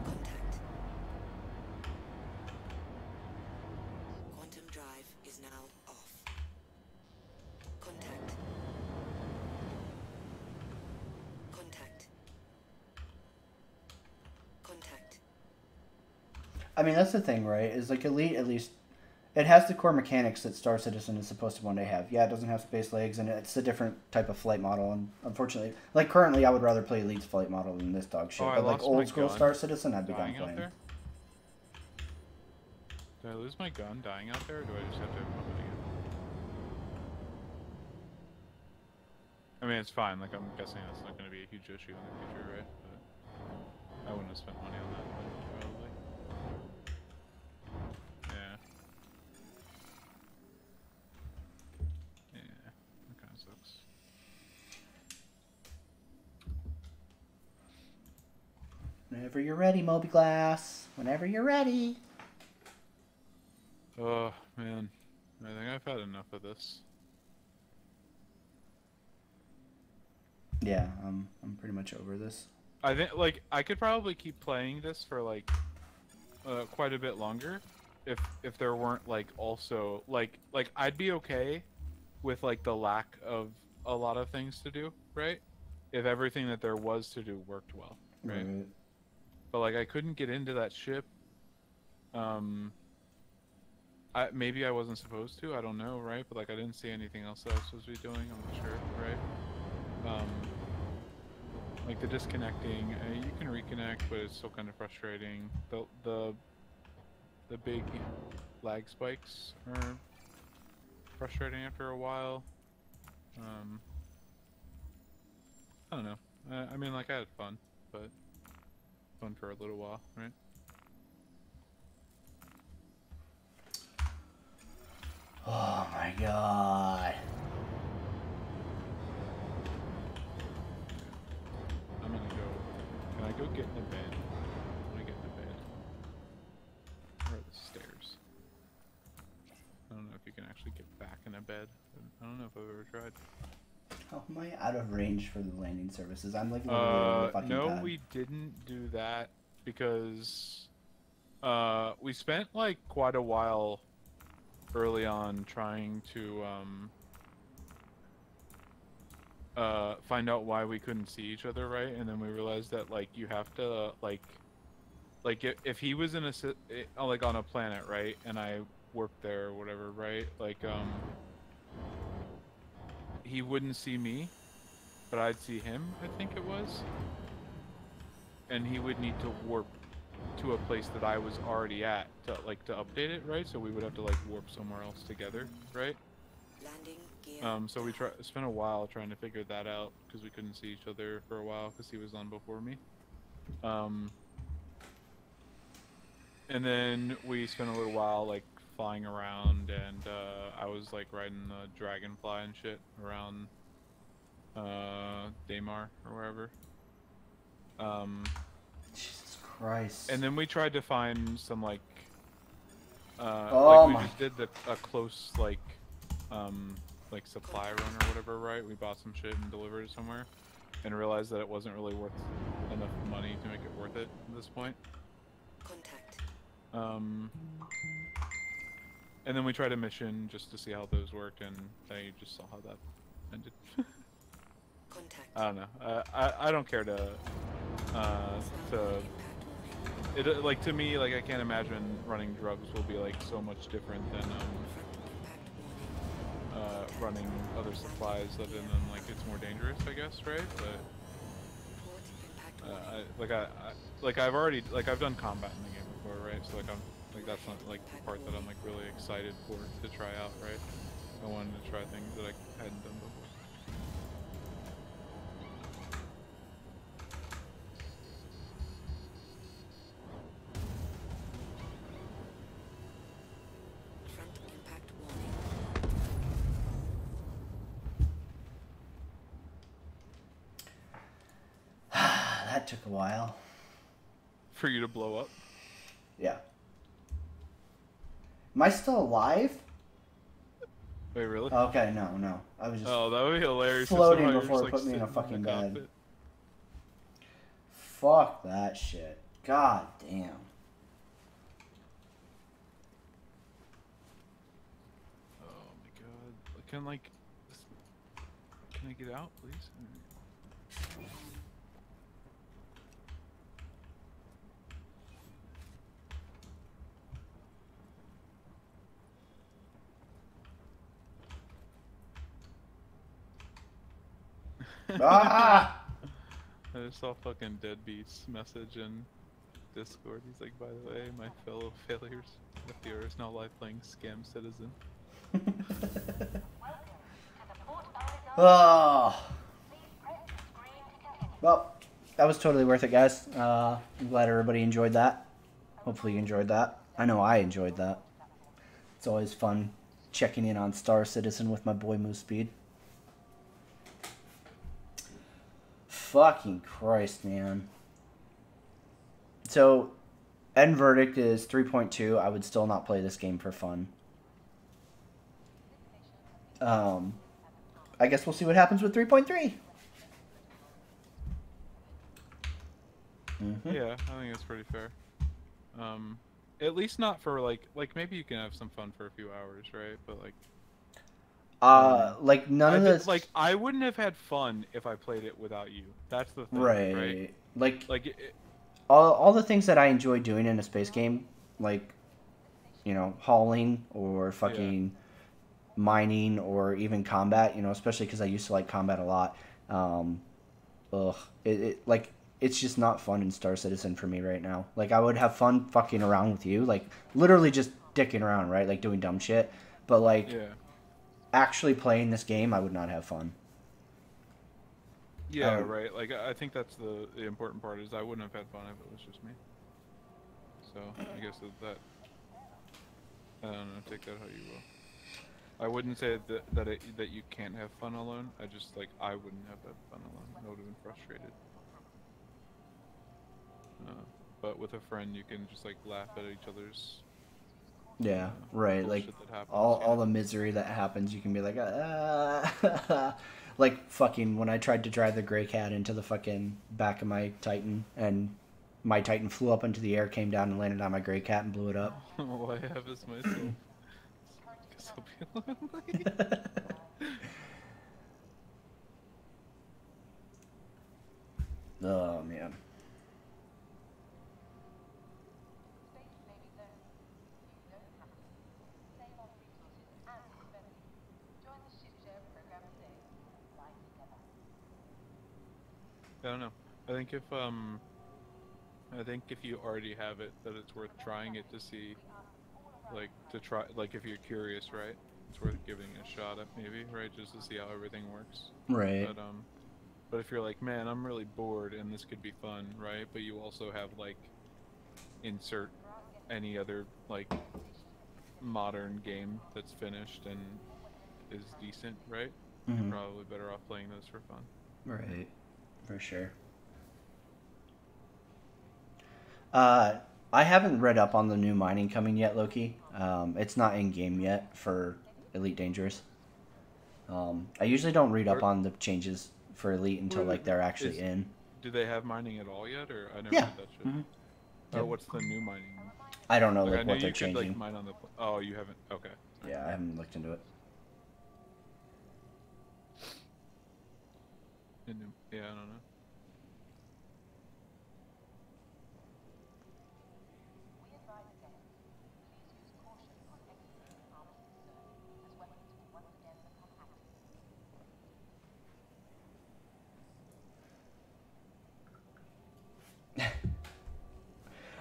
Contact. Quantum drive is now off. Contact. Contact. Contact. I mean, that's the thing, right? Is like Elite, at least, it has the core mechanics that Star Citizen is supposed to one day have. Yeah, it doesn't have space legs, and it's a different type of flight model. And unfortunately, like currently, I would rather play Elite's flight model than this dog shit. Oh, I but like lost my old school gun Star Citizen, I'd be done dying out playing. there? Did I lose my gun dying out there, or do I just have to pump it again? I mean, it's fine. Like, I'm guessing that's not going to be a huge issue in the future, right? But I wouldn't have spent money on that, probably. Yeah. Yeah, that kind of sucks. Whenever you're ready, Moby Glass. Whenever you're ready. Oh, man. I think I've had enough of this. Yeah, I'm pretty much over this. I think, like, I could probably keep playing this for, like, quite a bit longer if there weren't, like, also, like, I'd be okay with, like, the lack of a lot of things to do, right? If everything that there was to do worked well, right? But, like, I couldn't get into that ship. Maybe I wasn't supposed to, I don't know, right? But, like, I didn't see anything else that I was supposed to be doing, I'm not sure, right? Like the disconnecting, you can reconnect, but it's still kind of frustrating. The big lag spikes are frustrating after a while. I don't know. I mean, like I had fun, but fun for a little while, right? Oh my god. I'm gonna go. Can I go get in the bed? I'm gonna get in the bed. Where are the stairs? I don't know if you can actually get back in a bed. I don't know if I've ever tried. How am I out of range for the landing services? I'm like literally over the fucking no, pad. we didn't do that because we spent like quite a while early on trying to find out why we couldn't see each other, right? And then we realized that like you have to like if he was in a like on a planet, right, and I worked there or whatever, right, like he wouldn't see me, but I'd see him, I think it was. and he would need to warp to a place that I was already at to update it, right? So we would have to like warp somewhere else together, right? Landing gear. So we spent a while trying to figure that out because we couldn't see each other for a while because he was on before me. And then we spent a little while like flying around, and I was like riding the dragonfly and shit around Daymar or wherever. Jesus Christ. And then we tried to find some like Oh we my. just did a close like supply run or whatever, right? We bought some shit and delivered it somewhere, and realized that it wasn't really worth enough money to make it worth it at this point. Contact. And then we tried a mission just to see how those worked, and I just saw how that ended. Contact. I don't know. I don't care to Impact warning. it like to me like I can't imagine running drugs will be like so much different than Front impact warning. running other supplies other than like it's more dangerous, I guess, right? But Port impact warning. I've already like I've done combat in the game before, right? So like I'm like that's not like the part that I'm like really excited for to try out, right? I wanted to try things that I hadn't done before. Front impact warning. That took a while. For you to blow up? Yeah. Am I still alive? Wait, really? Okay, no. I was just Oh, that would be hilarious. if floating somehow you're before just, it put me in a sitting fucking the bed. cockpit. Fuck that shit. God damn. Oh my god. Can I get out, please? Ah! I just saw fucking Deadbeat's message in Discord. He's like, by the way, my fellow failures, the Theor is now live playing Scam Citizen. Oh. Well, that was totally worth it, guys. I'm glad everybody enjoyed that. Hopefully you enjoyed that. I know I enjoyed that. It's always fun checking in on Star Citizen with my boy Movespeed. Fucking Christ, man. So, end verdict is 3.2. I would still not play this game for fun. I guess we'll see what happens with 3.3. Yeah, I think that's pretty fair. At least not for like maybe you can have some fun for a few hours, right? But like like none of this. like I wouldn't have had fun if I played it without you. That's the thing, right? Like all the things that I enjoy doing in a space game, like, you know, hauling or fucking mining or even combat, you know, especially because I used to like combat a lot. Like it's just not fun in Star Citizen for me right now. Like I would have fun fucking around with you, like literally just dicking around, right? Like doing dumb shit. But like actually playing this game, I would not have fun. Yeah, right. Like I think that's the important part is I wouldn't have had fun if it was just me. So I guess that I don't know. Take that how you will. I wouldn't say that you can't have fun alone. I just like I wouldn't have had fun alone. I would have been frustrated. But with a friend, you can just like laugh at each other's. Yeah, right. Like happens, all the misery that happens, you can be like, like fucking when I tried to drive the gray cat into the fucking back of my Titan, and my Titan flew up into the air, came down and landed on my gray cat and blew it up. All I have is myself. Guess I'll be lonely. Oh man. I don't know. I think if I think if you already have it, that it's worth trying it to see, like, to try, like, if you're curious, right? It's worth giving it a shot at, maybe, right? Just to see how everything works. Right. But if you're like, man, I'm really bored and this could be fun, right? But you also have, like, insert any other, like, modern game that's finished and is decent, right? Mhm. Probably better off playing those for fun. Right. For sure. I haven't read up on the new mining coming yet, Loki. It's not in game yet for Elite Dangerous. I usually don't read up on the changes for Elite until like they're actually in. Do they have mining at all yet, or I never Yeah. heard that shit? Mhm. Oh, Yep. what's the new mining? I don't know Like, I like know what they're you could changing. like mine on the. Oh, you haven't. Okay. Yeah, I haven't looked into it. Yeah, I don't know.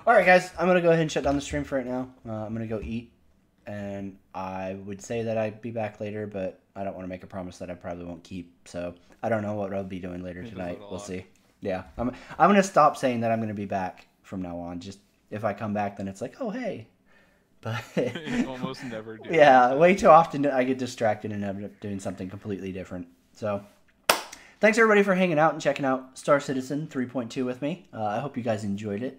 All right, guys, I'm gonna go ahead and shut down the stream for right now. I'm gonna go eat, and I would say that I'd be back later, but I don't want to make a promise that I probably won't keep. So I don't know what I'll be doing later tonight. We'll see. Yeah, I'm gonna stop saying that I'm gonna be back from now on. Just if I come back, then it's like, oh hey, but You almost never do. yeah, way too often I get distracted and end up doing something completely different. So thanks everybody for hanging out and checking out Star Citizen 3.2 with me. I hope you guys enjoyed it.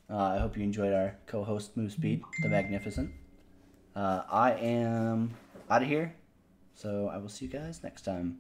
I hope you enjoyed our co-host Movespeed, the Magnificent. I am out of here, so I will see you guys next time.